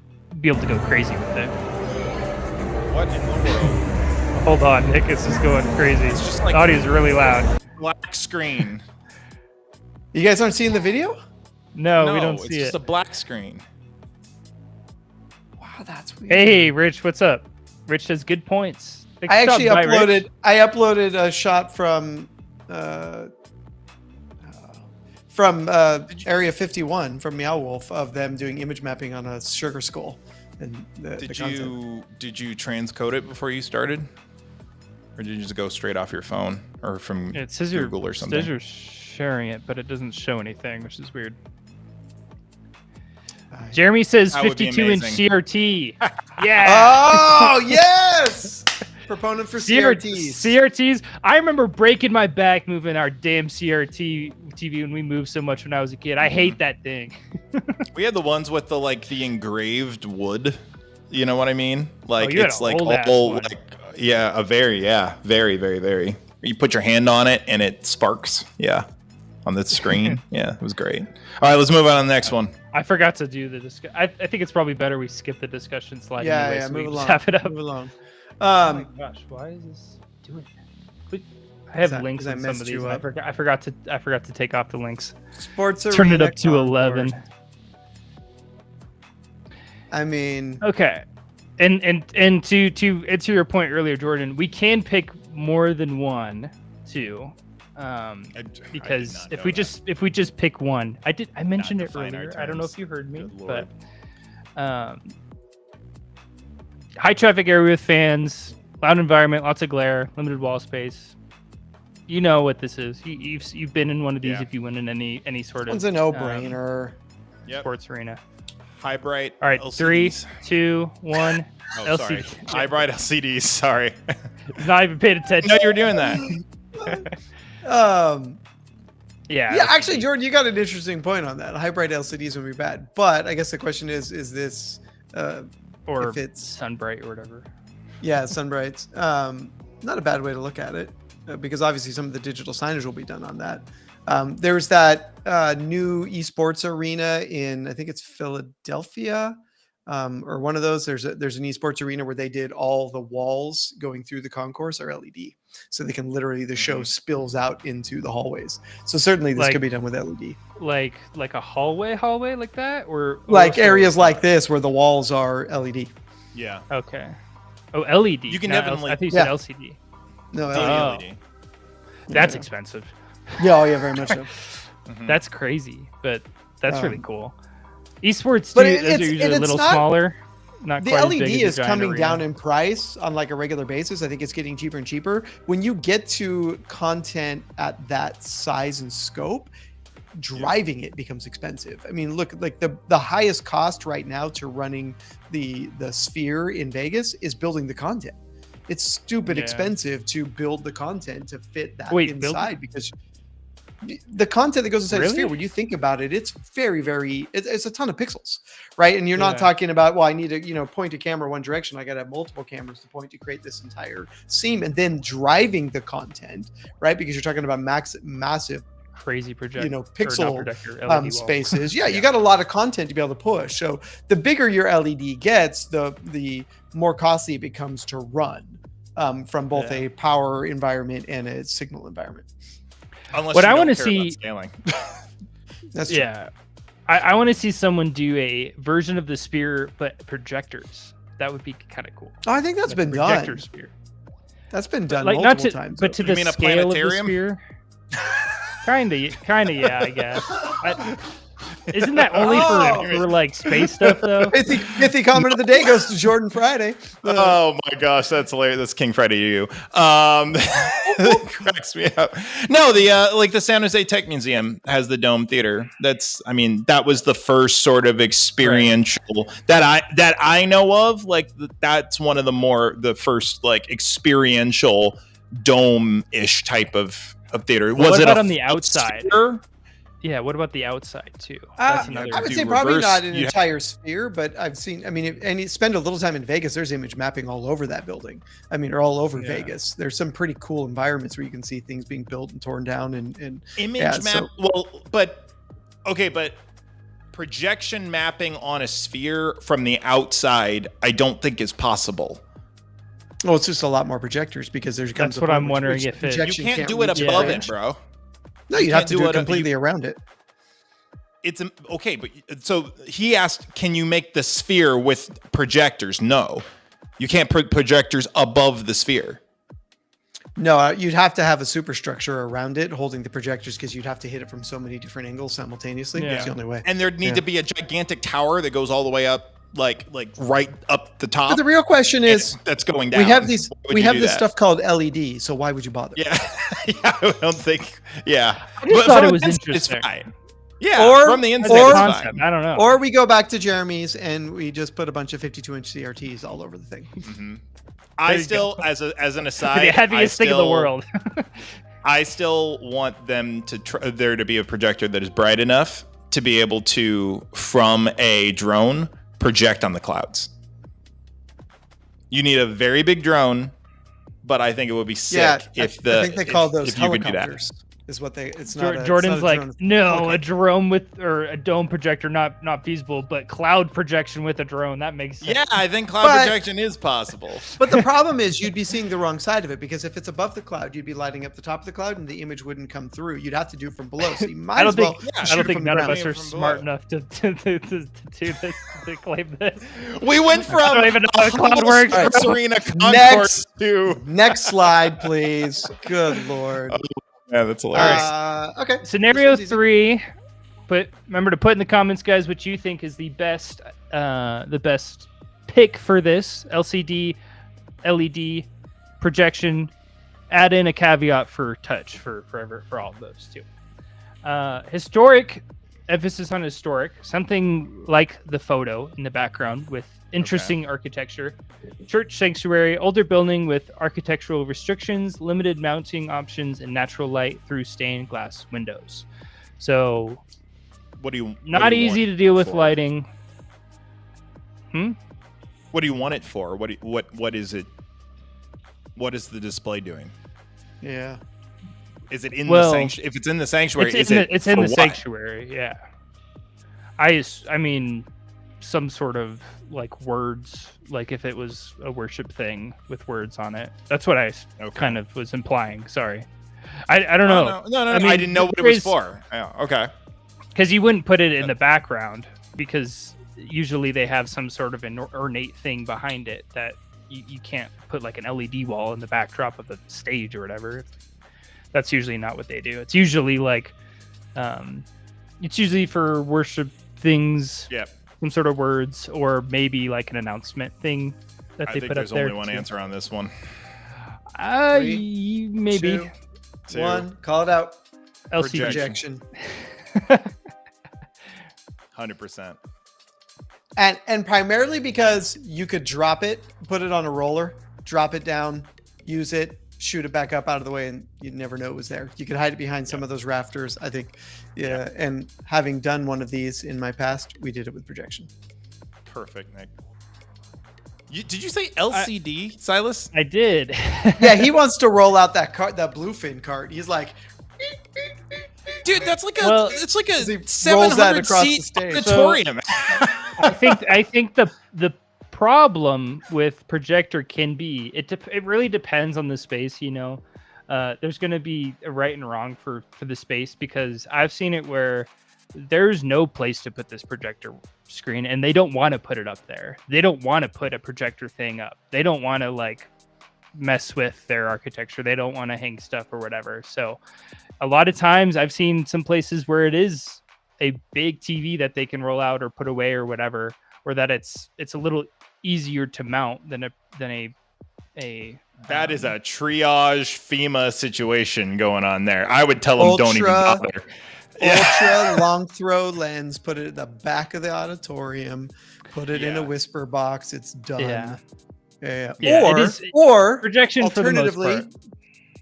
be able to go crazy with it. What in the world? Hold on, Nick. This is going crazy. It's just like the audio is really loud. Black screen. You guys aren't seeing the video? No, we don't see it. It's just a black screen. Wow, that's weird. Hey, Rich, what's up? Rich has good points. I uploaded a shot from Area 51 from Meow Wolf of them doing image mapping on a sugar skull. And did you transcode it before you started, or did you just go straight off your phone or from Google or something? It says you're sharing it, but it doesn't show anything, which is weird. Jeremy says 52-inch CRT. Yeah. Oh yes. Proponent for CRTs. CRTs. I remember breaking my back moving our damn CRT TV when we moved so much when I was a kid. I hate that thing. We had the ones with the engraved wood. You know what I mean? Like it's like all like very, very, very. You put your hand on it and it sparks. Yeah, on the screen. Yeah, it was great. All right, let's move on to the next one. I forgot to do the discussion. I think it's probably better we skip the discussion slide. Yeah, so move we along. Just have it up. Move along. Oh my gosh, why is this doing that? I have links on some of these. I forgot to take off the links. Sports Arena. Turn it up to 11. I mean, okay, and to your point earlier, Jordan, we can pick more than one, too. Because if we just pick one, I mentioned it earlier. I don't know if you heard me, but high traffic area with fans, loud environment, lots of glare, limited wall space. You know what this is. You've been in one of these if you went in any sort of. It's a no-brainer. Sports arena. High bright. All right, LCDs. 3, 2, 1. Oh, LCD. sorry. High bright LCDs. Sorry. Not even paid attention. No, you were doing that. Yeah. Actually, Jordan, you got an interesting point on that. High bright LCDs would be bad, but I guess the question is this or if it's Sunbright or whatever? Yeah, Sunbrights. Not a bad way to look at it, because obviously some of the digital signage will be done on that. There's that new esports arena in, I think it's Philadelphia, or one of those. There's an esports arena where they did all the walls going through the concourse are LED, so they can literally the show spills out into the hallways. So certainly this could be done with LED, like a hallway like that, or like areas like this where the walls are LED. Yeah. Okay. Oh, LED. You can definitely. I think you said LCD. No, LED. That's expensive. Yeah, very much so. That's crazy, but that's really cool. Esports, but those are usually a little smaller. Not the quite LED as big as is coming down in price on like a regular basis. I think it's getting cheaper and cheaper. When you get to content at that size and scope, driving it becomes expensive. I mean, look, like the highest cost right now to running the Sphere in Vegas is building the content. It's stupid expensive to build the content to fit that inside, because the content that goes inside the Sphere, when you think about it, it's very, very, it's a ton of pixels, right? And you're not talking about, well, I need to, point a camera one direction. I got to have multiple cameras to point to create this entire scene, and then driving the content, right? Because you're talking about massive, crazy projector, pixel spaces. Yeah, you got a lot of content to be able to push. So the bigger your LED gets, the more costly it becomes to run from both a power environment and a signal environment. Unless what you I don't want to care about see scaling. That's true. Yeah. I want to see someone do a version of the spear, but projectors. That would be kind of cool. Oh, I think that's Like been projector done. Spear. That's been done Like multiple not to, times. but to You the mean a scale of the planetarium? spear. Kinda, yeah, I guess. Isn't that only for like space stuff though? Pithy comment of the day goes to Jordan Friday. Oh my gosh, that's hilarious. That's King Friday to you. It cracks me up. No, the San Jose Tech Museum has the Dome Theater. That was the first sort of experiential that I know of. Like that's one of the first like experiential dome-ish type of theater. Well, was what it about on the outside? Sphere? Yeah, what about the outside too? That's another. I would do say probably reverse- not an you- entire sphere, but I've seen. I mean, and you spend a little time in Vegas. There's image mapping all over that building. I mean, or all over Vegas. There's some pretty cool environments where you can see things being built and torn down and Image yeah, map. so- But projection mapping on a sphere from the outside, I don't think is possible. Well, it's just a lot more projectors because there's. That's what I'm wondering if it- You can't do it above it, bro. No, you have to do can't it completely around it. It's okay, but so he asked, can you make the sphere with projectors? No, you can't put projectors above the sphere. No, you'd have to have a superstructure around it holding the projectors because you'd have to hit it from so many different angles simultaneously. Yeah. That's the only way. And there'd need to be a gigantic tower that goes all the way up, like right up the top. But the real question is, that's going down. we have these. Why would We you have do this that? stuff called LED. So why would you bother? Yeah, yeah, I don't think. Yeah, I just thought from it was the inside, interesting. It's fine. Yeah, Or- from the inside, or- it's Concept. fine. I don't know. Or we go back to Jeremy's and we just put a bunch of 52-inch CRTs all over the thing. I you still, as an aside, the heaviest thing in the world. I still want them to there to be a projector that is bright enough to be able to, from a drone, project on the clouds. You need a very big drone, but I think it would be sick Yeah, if I think they call those if you could do that. helicopters. Is what they. It's not. It's Jordan's not a like, drone. no, Okay. a drone or a dome projector, not feasible, but cloud projection with a drone, that makes sense. Yeah, I think cloud But- projection is possible. But the problem is you'd be seeing the wrong side of it because if it's above the cloud, you'd be lighting up the top of the cloud and the image wouldn't come through. You'd have to do it from below. So you might I don't as well. think shoot I don't it think from the none of ground. us are From smart below. enough to do this, to claim this. We went from I don't even know how a cloud humble works. Sports Arena concourse Next. to Next slide, please. Good lord. yeah, that's hilarious. Okay. Scenario This one's easy. 3. Remember to put in the comments, guys, what you think is the best pick for this LCD, LED projection. Add in a caveat for touch for all of those too. Historic, emphasis on historic, something like the photo in the background with interesting architecture. Church sanctuary, older building with architectural restrictions, limited mounting options, and natural light through stained glass windows. So What do you? not easy to deal with lighting. What do you want it for? What is it? What is the display doing? Yeah. Is it in Well, the sanctuary? If it's in the sanctuary, It's is it? in for the what? sanctuary, yeah. I mean, some sort of like words, like if it was a worship thing with words on it. That's what I kind of was implying. Sorry, I don't know. No. I I, mean, didn't know what it there was is- for. Oh, okay. Because you wouldn't put it in the background because usually they have some sort of an ornate thing behind it that you can't put like an LED wall in the backdrop of the stage or whatever. That's usually not what they do. It's usually like, it's usually for worship things, Yep. some sort of words, or maybe like an announcement thing that I they think put up there's there. only one too. answer on this one. Maybe Two. 1. Call it out. LCD Projection. Projection. 100%. And primarily because you could drop it, put it on a roller, drop it down, use it, shoot it back up out of the way, and you'd never know it was there. You could hide it behind some of those rafters, I think. Yeah. And having done one of these in my past, we did it with projection. Perfect, Nick. Did you say LCD, Silas? I did. Yeah, he wants to roll out that cart, that bluefin cart. He's like, Dude, that's like Well, it's like he a rolls that 700 across the seat stage. auditorium. I think the problem with projector can be it really depends on the space, you know. There's going to be a right and wrong for the space, because I've seen it where there's no place to put this projector screen, and they don't want to put it up there. They don't want to put a projector thing up. They don't want to like mess with their architecture. They don't want to hang stuff or whatever. So a lot of times I've seen some places where it is a big TV that they can roll out or put away or whatever, or that it's a little easier to mount than a that is a triage FEMA situation going on there. I would tell them don't even bother. Ultra long throw lens, put it at the back of the auditorium, put it in a whisper box. It's done. Yeah. Or projection alternatively, for the most part.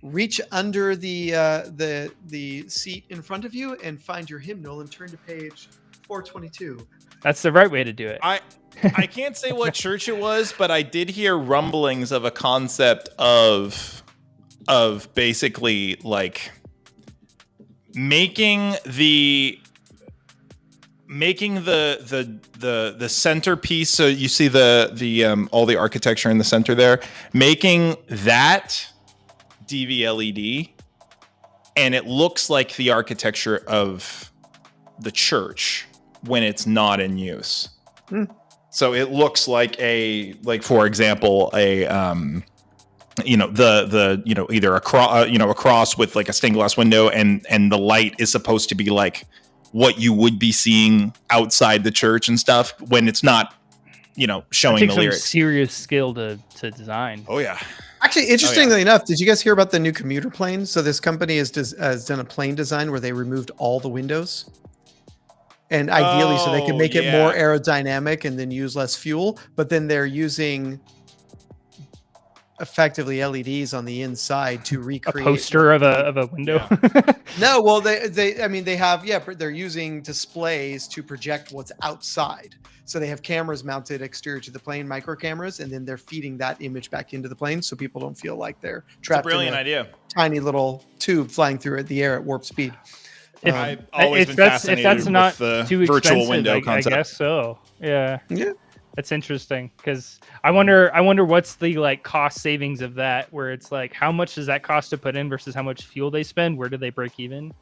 Reach under the seat in front of you and find your hymnal and turn to page 422. That's the right way to do it. I can't say what church it was, but I did hear rumblings of a concept of basically like making the centerpiece. So you see the all the architecture in the center there, making that DV LED, and it looks like the architecture of the church when it's not in use. So it looks like for example, either a cross with like a stained glass window, and the light is supposed to be like what you would be seeing outside the church and stuff when it's not, showing the lyrics. Serious skill to design. Oh yeah. Actually, interestingly enough, did you guys hear about the new commuter plane? So this company has done a plane design where they removed all the windows. And ideally, so they can make it more aerodynamic and then use less fuel. But then they're using effectively LEDs on the inside to recreate a poster of a window. Yeah. No, well, they're using displays to project what's outside. So they have cameras mounted exterior to the plane, micro cameras, and then they're feeding that image back into the plane so people don't feel like they're trapped in a tiny little tube flying through the air at warp speed. I've always been fascinated with the too virtual window concept. I guess so. Yeah. That's interesting because I wonder what's the like cost savings of that, where it's like how much does that cost to put in versus how much fuel they spend? Where do they break even?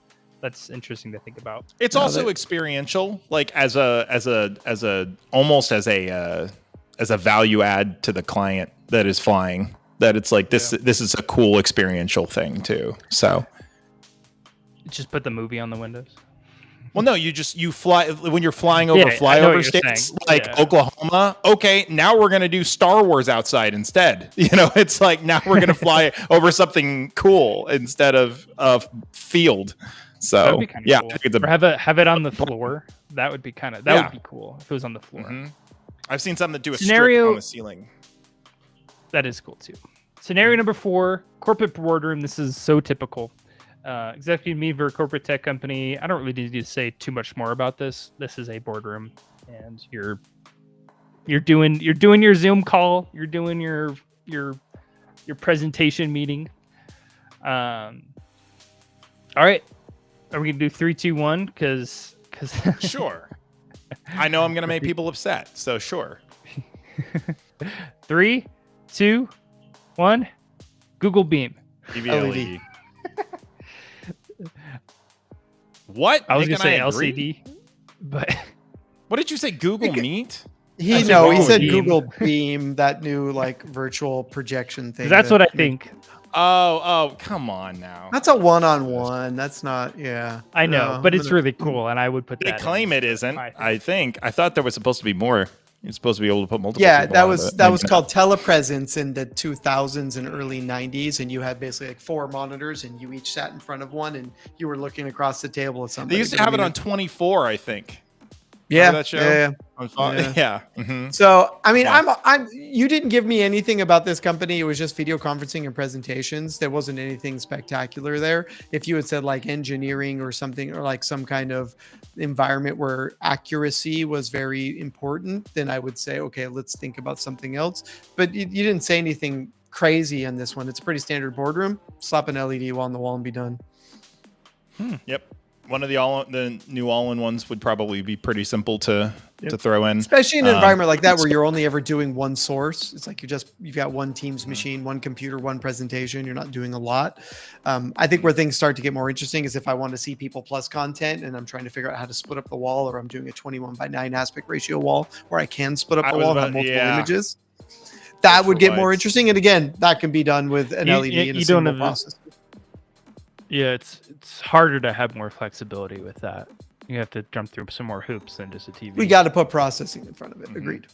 That's interesting to think about. It's also experiential, like as a value add to the client that is flying. That it's like this is a cool experiential thing too. So just put the movie on the windows. Well, no, you fly when you're flying over flyover states like Oklahoma. Okay, now we're gonna do Star Wars outside instead. It's like now we're gonna fly over something cool instead of field. So cool. I think or have it on the floor. That would be would be cool if it was on the floor. Mm-hmm. I've seen something that do a strip on the ceiling. That is cool too. Scenario number 4: corporate boardroom. This is so typical. Executive meeting for a corporate tech company. I don't really need to say too much more about this. This is a boardroom, and you're doing your Zoom call. You're doing your presentation meeting. All right, are we gonna do 3, 2, 1? Because sure. I know I'm gonna make people upset, so sure. 3, 2, 1. Google Beam. LED. What? I was going to say LCD, but what did you say? Google Meet? He said Beam. Google Beam, that new like virtual projection thing. That's what I think. Oh, come on now. That's a one-on-one. That's not. Yeah, I know, but it's really cool, and I would put that. They claim it isn't. I thought there was supposed to be more. You're supposed to be able to put multiple. Yeah, that was called telepresence in the 2000s and early 90s, and you had basically like 4 monitors, and you each sat in front of one, and you were looking across the table at something. They used to have it on 24, I think. Yeah, that show? Yeah. Mm-hmm. So I mean, I'm. You didn't give me anything about this company. It was just video conferencing and presentations. There wasn't anything spectacular there. If you had said like engineering or something, or like some kind of environment where accuracy was very important, then I would say, okay, let's think about something else. But you didn't say anything crazy on this one. It's a pretty standard boardroom. Slap an LED on the wall and be done. Yep. One of the new all-in-ones would probably be pretty simple to throw in, especially in an environment like that where you're only ever doing one source. It's like you've got one Teams machine, one computer, one presentation. You're not doing a lot. I think where things start to get more interesting is if I want to see people plus content and I'm trying to figure out how to split up the wall, or I'm doing a 21:9 aspect ratio wall where I can split up the wall and have multiple images. That would get more interesting. And again, that can be done with an LED in a single process. Yeah, it's harder to have more flexibility with that. You have to jump through some more hoops than just a TV. We got to put processing in front of it. Agreed.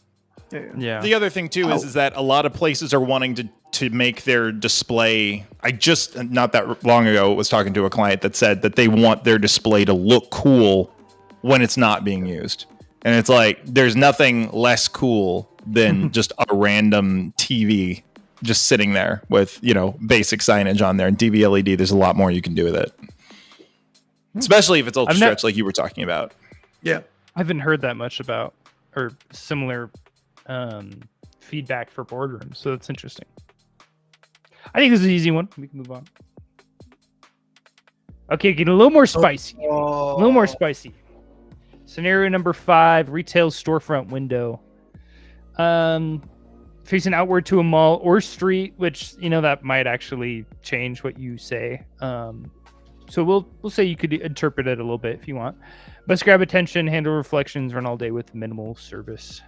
Yeah. The other thing too is that a lot of places are wanting to make their display. I just not that long ago was talking to a client that said that they want their display to look cool when it's not being used. And it's like there's nothing less cool than just a random TV just sitting there with, basic signage on there. And DV LED, there's a lot more you can do with it. Especially if it's ultra stretch like you were talking about. Yeah. I haven't heard that much about or similar feedback for boardrooms, so that's interesting. I think this is an easy one. We can move on. Okay, get a little more spicy. A little more spicy. Scenario number 5, retail storefront window. Facing outward to a mall or street, which that might actually change what you say. So we'll say you could interpret it a little bit if you want. Best grab attention, handle reflections, run all day with minimal service.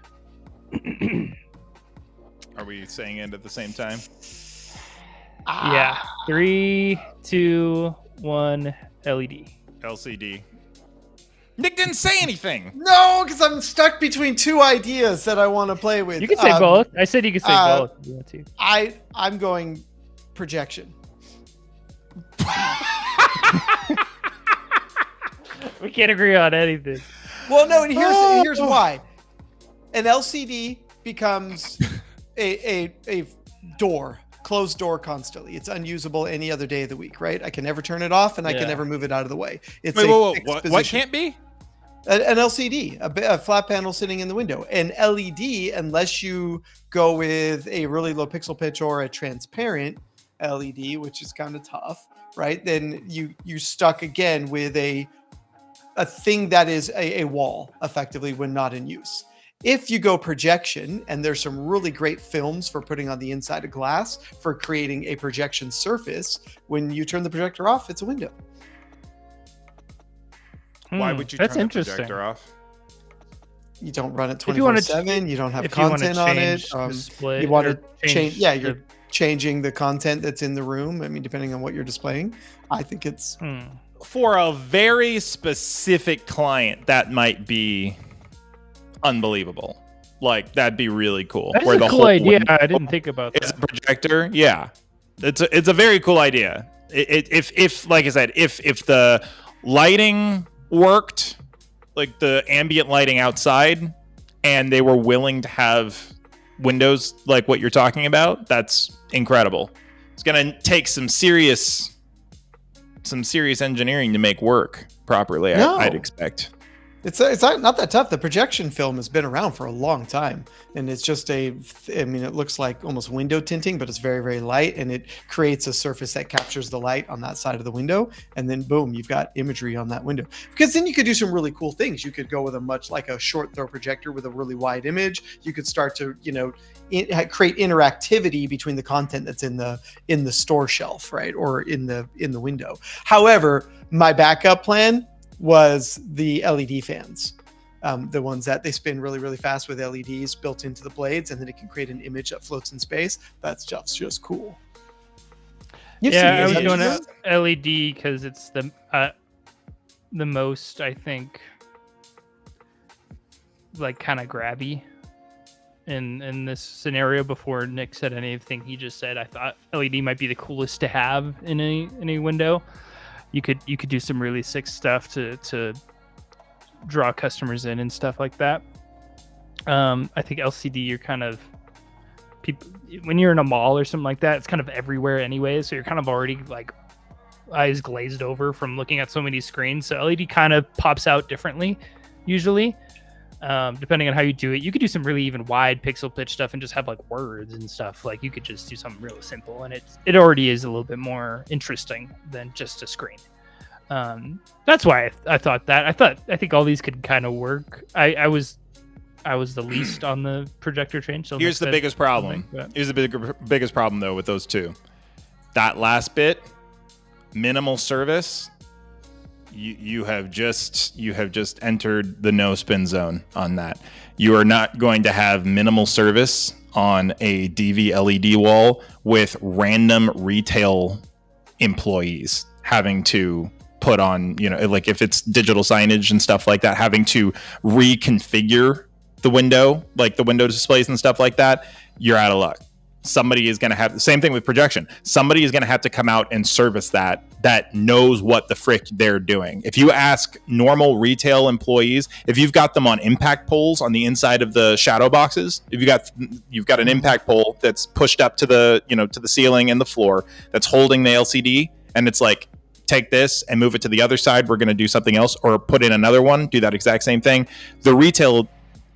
Are we saying it at the same time? Yeah. 3, 2, 1. LED. LCD. Nick didn't say anything. No, because I'm stuck between two ideas that I want to play with. You can say both. I said you could say both. If you want to. I'm going projection. We can't agree on anything. Well, no, and here's why. An LCD becomes a door, closed door constantly. It's unusable any other day of the week, right? I can never turn it off, and I can never move it out of the way. It's what can't be? An LCD, a flat panel sitting in the window. An LED, unless you go with a really low pixel pitch or a transparent LED, which is kind of tough, right? Then you're stuck again with a thing that is a wall, effectively, when not in use. If you go projection, and there's some really great films for putting on the inside of glass for creating a projection surface, when you turn the projector off, it's a window. Why would you That's turn the interesting. projector off? You don't run it 24/7. You don't have content on it. You want to change. Yeah, you're changing the content that's in the room. I mean, depending on what you're displaying, I think it's for a very specific client that might be unbelievable. Like that'd be really cool. That's a cool idea. I didn't think about that. It's a projector. Yeah, it's a very cool idea. If like I said, if the lighting worked, like the ambient lighting outside, and they were willing to have windows like what you're talking about, that's incredible. It's gonna take some serious engineering to make work properly. I'd expect. It's not that tough. The projection film has been around for a long time, and it's just it looks like almost window tinting, but it's very, very light, and it creates a surface that captures the light on that side of the window, and then boom, you've got imagery on that window. Because then you could do some really cool things. You could go with like a short throw projector with a really wide image. You could start to, create interactivity between the content that's in the store shelf, right, or in the window. However, my backup plan was the LED fans, the ones that they spin really, really fast with LEDs built into the blades, and then it can create an image that floats in space. That's just cool. I was doing LED because it's the most, I think, like kind of grabby in this scenario. Before Nick said anything he just said, I thought LED might be the coolest to have in a window. You could do some really sick stuff to draw customers in and stuff like that. I think LCD, you're kind of people when you're in a mall or something like that, it's kind of everywhere anyway, so you're kind of already like eyes glazed over from looking at so many screens. So LED kind of pops out differently usually, depending on how you do it. You could do some really even wide pixel pitch stuff and just have like words and stuff. Like you could just do something real simple, and it already is a little bit more interesting than just a screen. That's why I thought that. I think all these could kind of work. I was the least on the projector train. So Here's the biggest problem. Here's the biggest problem though with those two. That last bit, minimal service. You have just entered the no spin zone on that. You are not going to have minimal service on a DV LED wall with random retail employees having to put on, like if it's digital signage and stuff like that, having to reconfigure the window, like the window displays and stuff like that. You're out of luck. Somebody is going to have the same thing with projection. Somebody is going to have to come out and service that knows what the frick they're doing. If you ask normal retail employees, if you've got them on impact poles on the inside of the shadow boxes, if you've got an impact pole that's pushed up to the to the ceiling and the floor that's holding the LCD, and it's like, take this and move it to the other side, we're going to do something else, or put in another one, do that exact same thing. The retail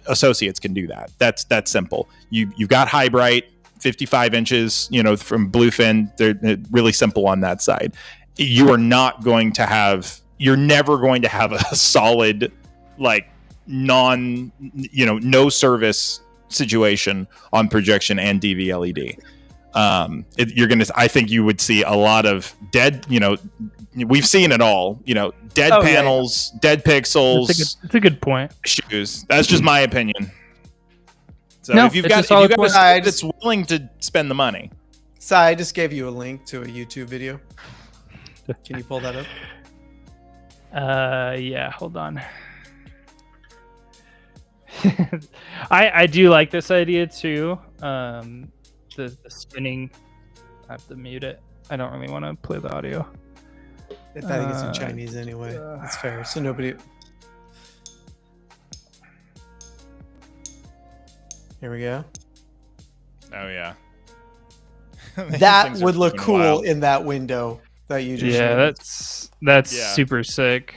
associates can do that. That's simple. You've got high bright 55 inches, from Bluefin. They're really simple on that side. You're never going to have a solid, like no service situation on projection and DV LED. I think you would see a lot of dead, we've seen it all, dead panels, dead pixels. It's a good point. Issues. That's just my opinion. So No, if you've it's got a solid a point. site that's willing to spend the money. Si, I just gave you a link to a YouTube video. Can you pull that up? Yeah, hold on. I do like this idea too. The spinning. I have to mute it. I don't really want to play the audio. I think it's in Chinese anyway. That's fair. So nobody. Here we go. Oh yeah. That would look cool wild in that window that you just showed. That's super sick.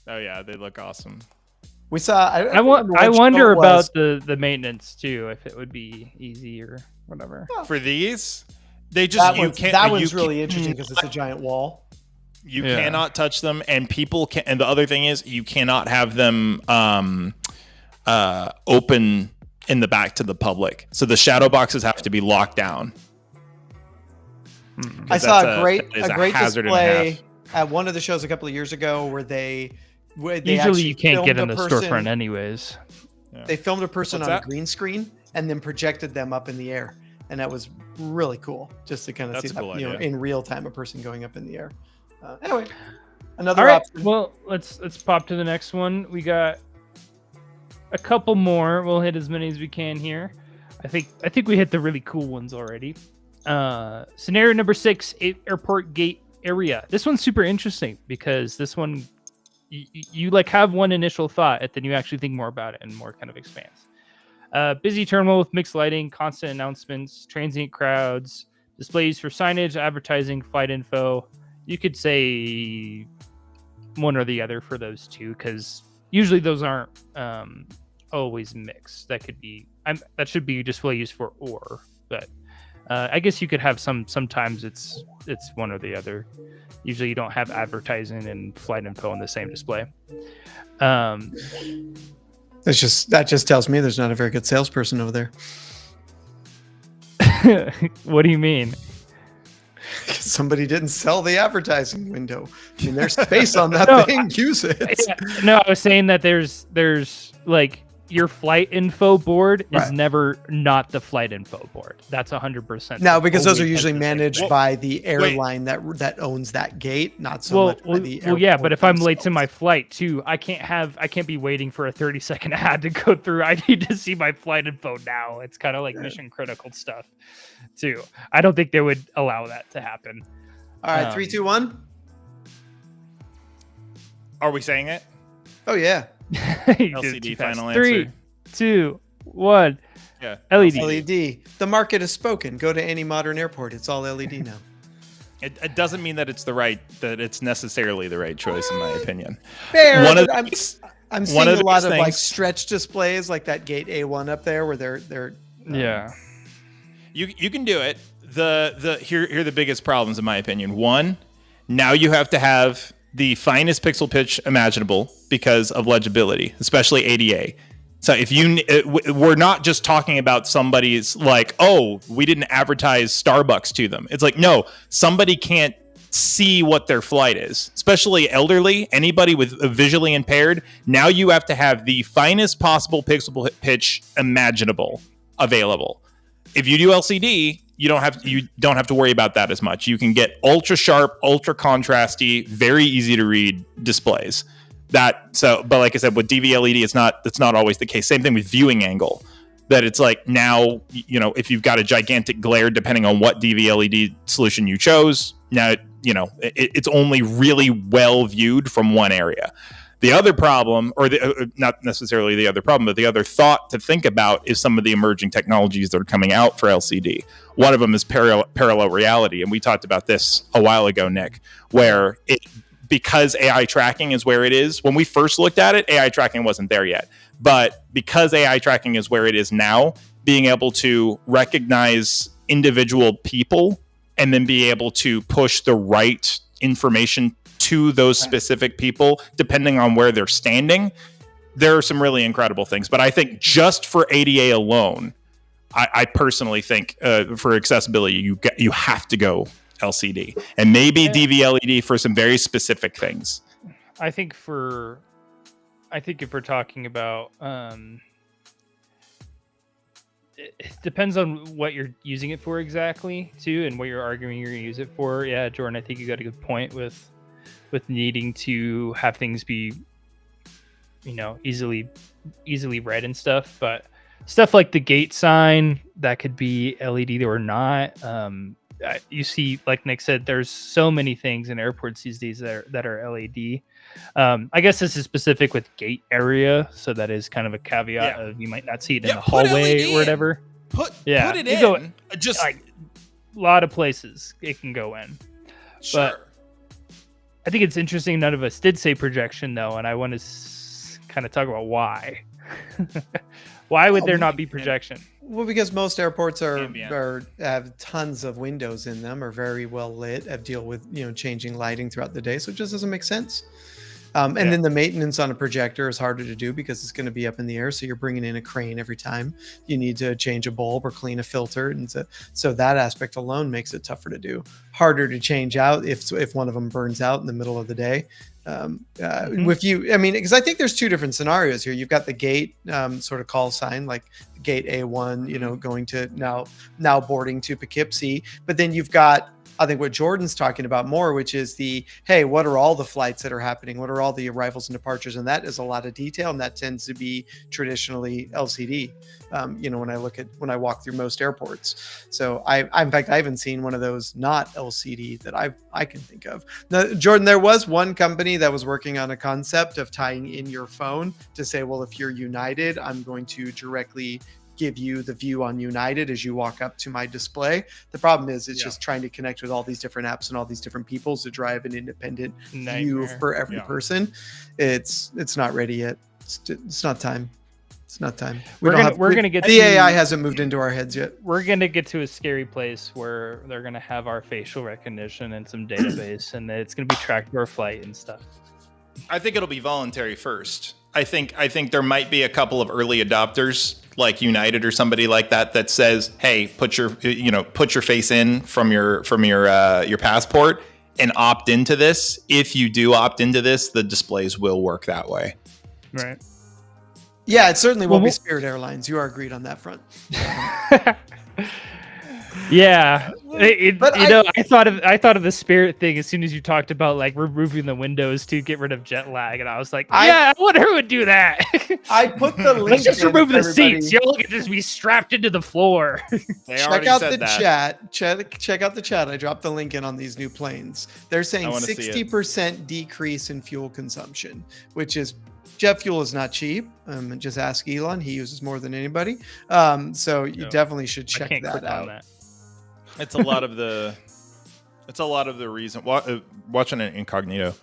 Oh yeah, they look awesome. We saw. I wonder about the maintenance too, if it would be easy or whatever. For these, they just that one's really interesting because it's a giant wall. You cannot touch them, and people can. And the other thing is, you cannot have them open in the back to the public. So the shadow boxes have to be locked down. I saw a great display at one of the shows a couple of years ago where they usually you can't get in the storefront anyways. They filmed a person on a green screen and then projected them up in the air, and that was really cool just to kind of see that, in real time, a person going up in the air. Anyway, another option. Well, let's pop to the next one. We got a couple more. We'll hit as many as we can here. I think we hit the really cool ones already. Scenario number 6, airport gate area. This one's super interesting because this one you like have one initial thought and then you actually think more about it and more kind of expands. Busy terminal with mixed lighting, constant announcements, transient crowds, displays for signage, advertising, flight info. You could say one or the other for those two because usually those aren't always mixed. That could be that should be display used for or, but I guess you could have sometimes it's one or the other. Usually you don't have advertising and flight info on the same display. That just tells me there's not a very good salesperson over there. What do you mean? Somebody didn't sell the advertising window. I mean, there's space on that thing. Use it. Yeah, no, I was saying that there's like your flight info board is never not the flight info board. That's 100%. No, because those are usually managed by the airline that owns that gate, not so much by the airport. Well, yeah, but if I'm late to my flight too, I can't be waiting for a 30-second ad to go through. I need to see my flight info now. It's kind of like mission critical stuff too. I don't think they would allow that to happen. All right, 3, 2, 1. Are we saying it? Oh yeah. LCD final answer. 3, 2, 1. Yeah. LED. The market has spoken. Go to any modern airport. It's all LED now. It doesn't mean that it's necessarily the right choice, in my opinion. Fair. I'm seeing a lot of like stretch displays, like that Gate A1 up there, where they're. Yeah. You can do it. Here are the biggest problems, in my opinion. One, now you have to have the finest pixel pitch imaginable because of legibility, especially ADA. So if we're not just talking about somebody's like, oh, we didn't advertise Starbucks to them. It's like, no, somebody can't see what their flight is, especially elderly, anybody with visually impaired. Now you have to have the finest possible pixel pitch imaginable available. If you do LCD, you don't have to worry about that as much. You can get ultra sharp, ultra contrasty, very easy to read displays. But like I said, with DV LED, that's not always the case. Same thing with viewing angle. That it's like now, if you've got a gigantic glare, depending on what DV LED solution you chose, now it's only really well viewed from one area. The other problem, or not necessarily the other problem, but the other thought to think about is some of the emerging technologies that are coming out for LCD. One of them is parallel reality, and we talked about this a while ago, Nick, where because AI tracking is where it is. When we first looked at it, AI tracking wasn't there yet. But because AI tracking is where it is now, being able to recognize individual people and then be able to push the right information to those specific people, depending on where they're standing, there are some really incredible things. But I think just for ADA alone, I personally think for accessibility, you have to go LCD, and maybe DV LED for some very specific things. I think if we're talking about, it depends on what you're using it for exactly too, and what you're arguing you're going to use it for. Yeah, Jordan, I think you got a good point with needing to have things be, easily read and stuff. But stuff like the gate sign, that could be LED or not. You see, like Nick said, there's so many things in airports these days that are LED. I guess this is specific with gate area, so that is kind of a caveat of you might not see it in the hallway or whatever. Put it in. Go, just like a lot of places it can go in. Sure. But I think it's interesting. None of us did say projection though, and I want to kind of talk about why. Why would there not be projection? Well, because most airports have tons of windows in them, are very well lit, deal with changing lighting throughout the day, so it just doesn't make sense. And then the maintenance on a projector is harder to do because it's going to be up in the air, so you're bringing in a crane every time you need to change a bulb or clean a filter, and so that aspect alone makes it tougher to do. Harder to change out if one of them burns out in the middle of the day. Because I think there's two different scenarios here. You've got the gate sort of call sign, like gate A1, going to now boarding to Poughkeepsie, but then you've got, I think, what Jordan's talking about more, which is hey, what are all the flights that are happening? What are all the arrivals and departures? And that is a lot of detail, and that tends to be traditionally LCD. When I walk through most airports. So in fact, I haven't seen one of those not LCD that I can think of. Now, Jordan, there was one company that was working on a concept of tying in your phone to say, well, if you're United, I'm going to directly give you the view on United as you walk up to my display. The problem is it's just trying to connect with all these different apps and all these different people to drive an independent view for every person. It's not ready yet. It's not time. It's not time. The AI hasn't moved into our heads yet. We're gonna get to a scary place where they're gonna have our facial recognition and some database, and it's gonna be tracked to our flight and stuff. I think it'll be voluntary first. I think there might be a couple of early adopters like United or somebody like that says, "Hey, put your face in from your passport and opt into this. If you do opt into this, the displays will work that way." Right. Yeah, it certainly won't be Spirit Airlines. You are agreed on that front. Yeah, I thought of the Spirit thing as soon as you talked about like removing the windows to get rid of jet lag, and I was like, I wonder who would do that. I put the link. Let's just remove the seats. Y'all can just be strapped into the floor. Check out the chat. Check out the chat. I dropped the link in on these new planes. They're saying 60% decrease in fuel consumption, which is jet fuel is not cheap. Just ask Elon; he uses more than anybody. So you definitely should check that out. It's a lot of the reason. Watching it incognito.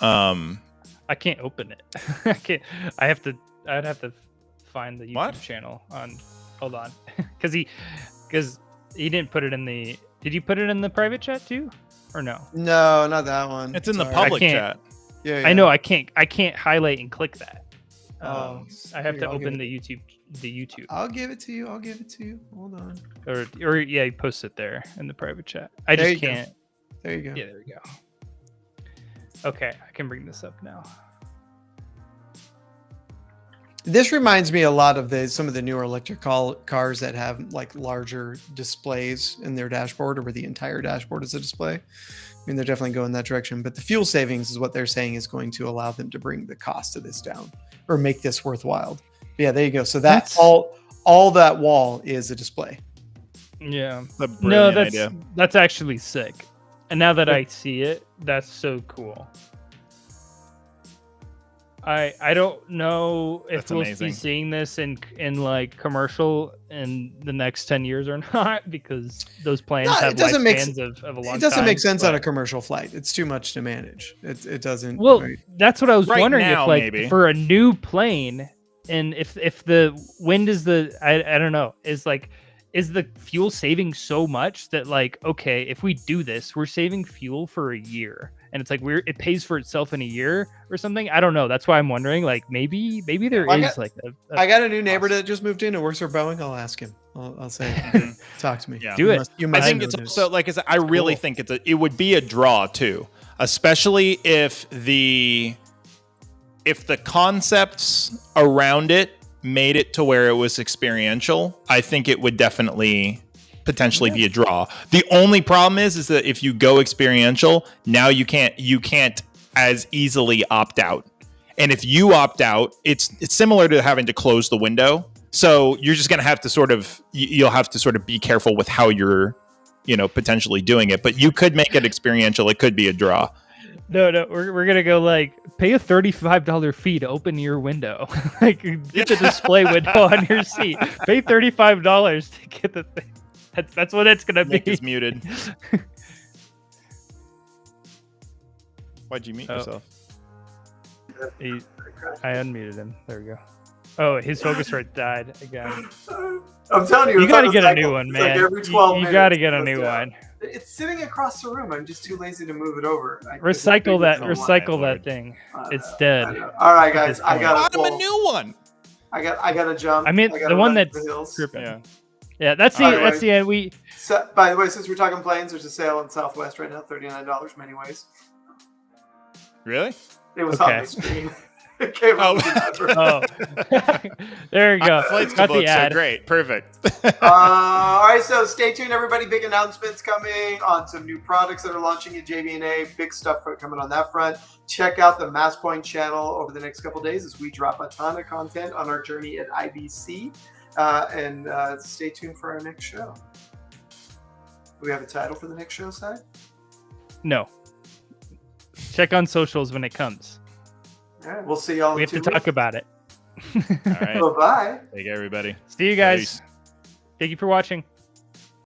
I can't open it. I can't. I'd have to find the YouTube channel on. Hold on, because he didn't put it in the. Did you put it in the private chat too, or no? No, not that one. It's in the public chat. Yeah, I know I can't highlight and click that. Oh, I have here, to I'll give open it- the YouTube. I'll give it to you. Hold on. Or yeah, you post it there in the private chat. I There just you go. can't. There you go. Yeah, there we go. Okay, I can bring this up now. This reminds me a lot of some of the newer electric cars that have like larger displays in their dashboard, or where the entire dashboard is a display. I mean, they're definitely going that direction, but the fuel savings is what they're saying is going to allow them to bring the cost of this down or make this worthwhile. But yeah, there you go. So that's all that wall is a display. Yeah. No, that's actually sick. And now that I see it, that's so cool. I don't know if we'll be seeing this in like commercial in the next 10 years or not, because those planes have lifespans of a long time. It doesn't make sense on a commercial flight. It's too much to manage. It doesn't. Well, right? That's what I was wondering, now, if like maybe. for a new plane, and if the wind is I don't know, is the fuel saving so much that like, okay, if we do this, we're saving fuel for a year. And it's like it pays for itself in a year or something. I don't know. That's why I'm wondering. Like maybe there is like I got a new neighbor that just moved in and works for Boeing. I'll ask him. I'll say, talk to me. Yeah. Do it. You I must think know it's this. also like I really think it would be a draw too, especially if the concepts around it made it to where it was experiential. I think it would definitely potentially be a draw. The only problem is that if you go experiential, now you can't as easily opt out. And if you opt out, it's similar to having to close the window. So you're just going to have to you'll have to be careful with how you're, potentially doing it. But you could make it experiential. It could be a draw. No, we're gonna go like pay a $35 fee to open your window. Like get the display window on your seat. Pay $35 to get the thing. That's what it's gonna Nick be. is muted. Why'd you mute yourself? I unmuted him. There we go. Oh, his Focusrite died again. I'm telling you, You it's gotta on get a a new cycle. one, It's man. Like every 12 you minutes, gotta get a it new goes down. one. It's sitting across the room. I'm just too lazy to move it over. Recycle that. Lord. Recycle that thing. It's dead. All right, guys. I got Bought him a new one. I got to jump. I mean, gotta the one run that's to the hills. dripping. Yeah, that's the Alright. that's the end. So, by the way, since we're talking planes, there's a sale in Southwest right now, $39 many ways. Really? It was Okay. on the screen. It came up with the number. There you go. Flights Got to the book, so ad. great. Perfect. All right, so stay tuned, everybody. Big announcements coming on some new products that are launching at JB&A. Big stuff coming on that front. Check out the Mass Point channel over the next couple days as we drop a ton of content on our journey at IBC. And stay tuned for our next show. Do we have a title for the next show, Si? No. Check on socials when it comes. All right, we'll see y'all We in have to 2 talk about it. All right. Bye-bye. Take care, everybody. See you guys. Peace. Thank you for watching.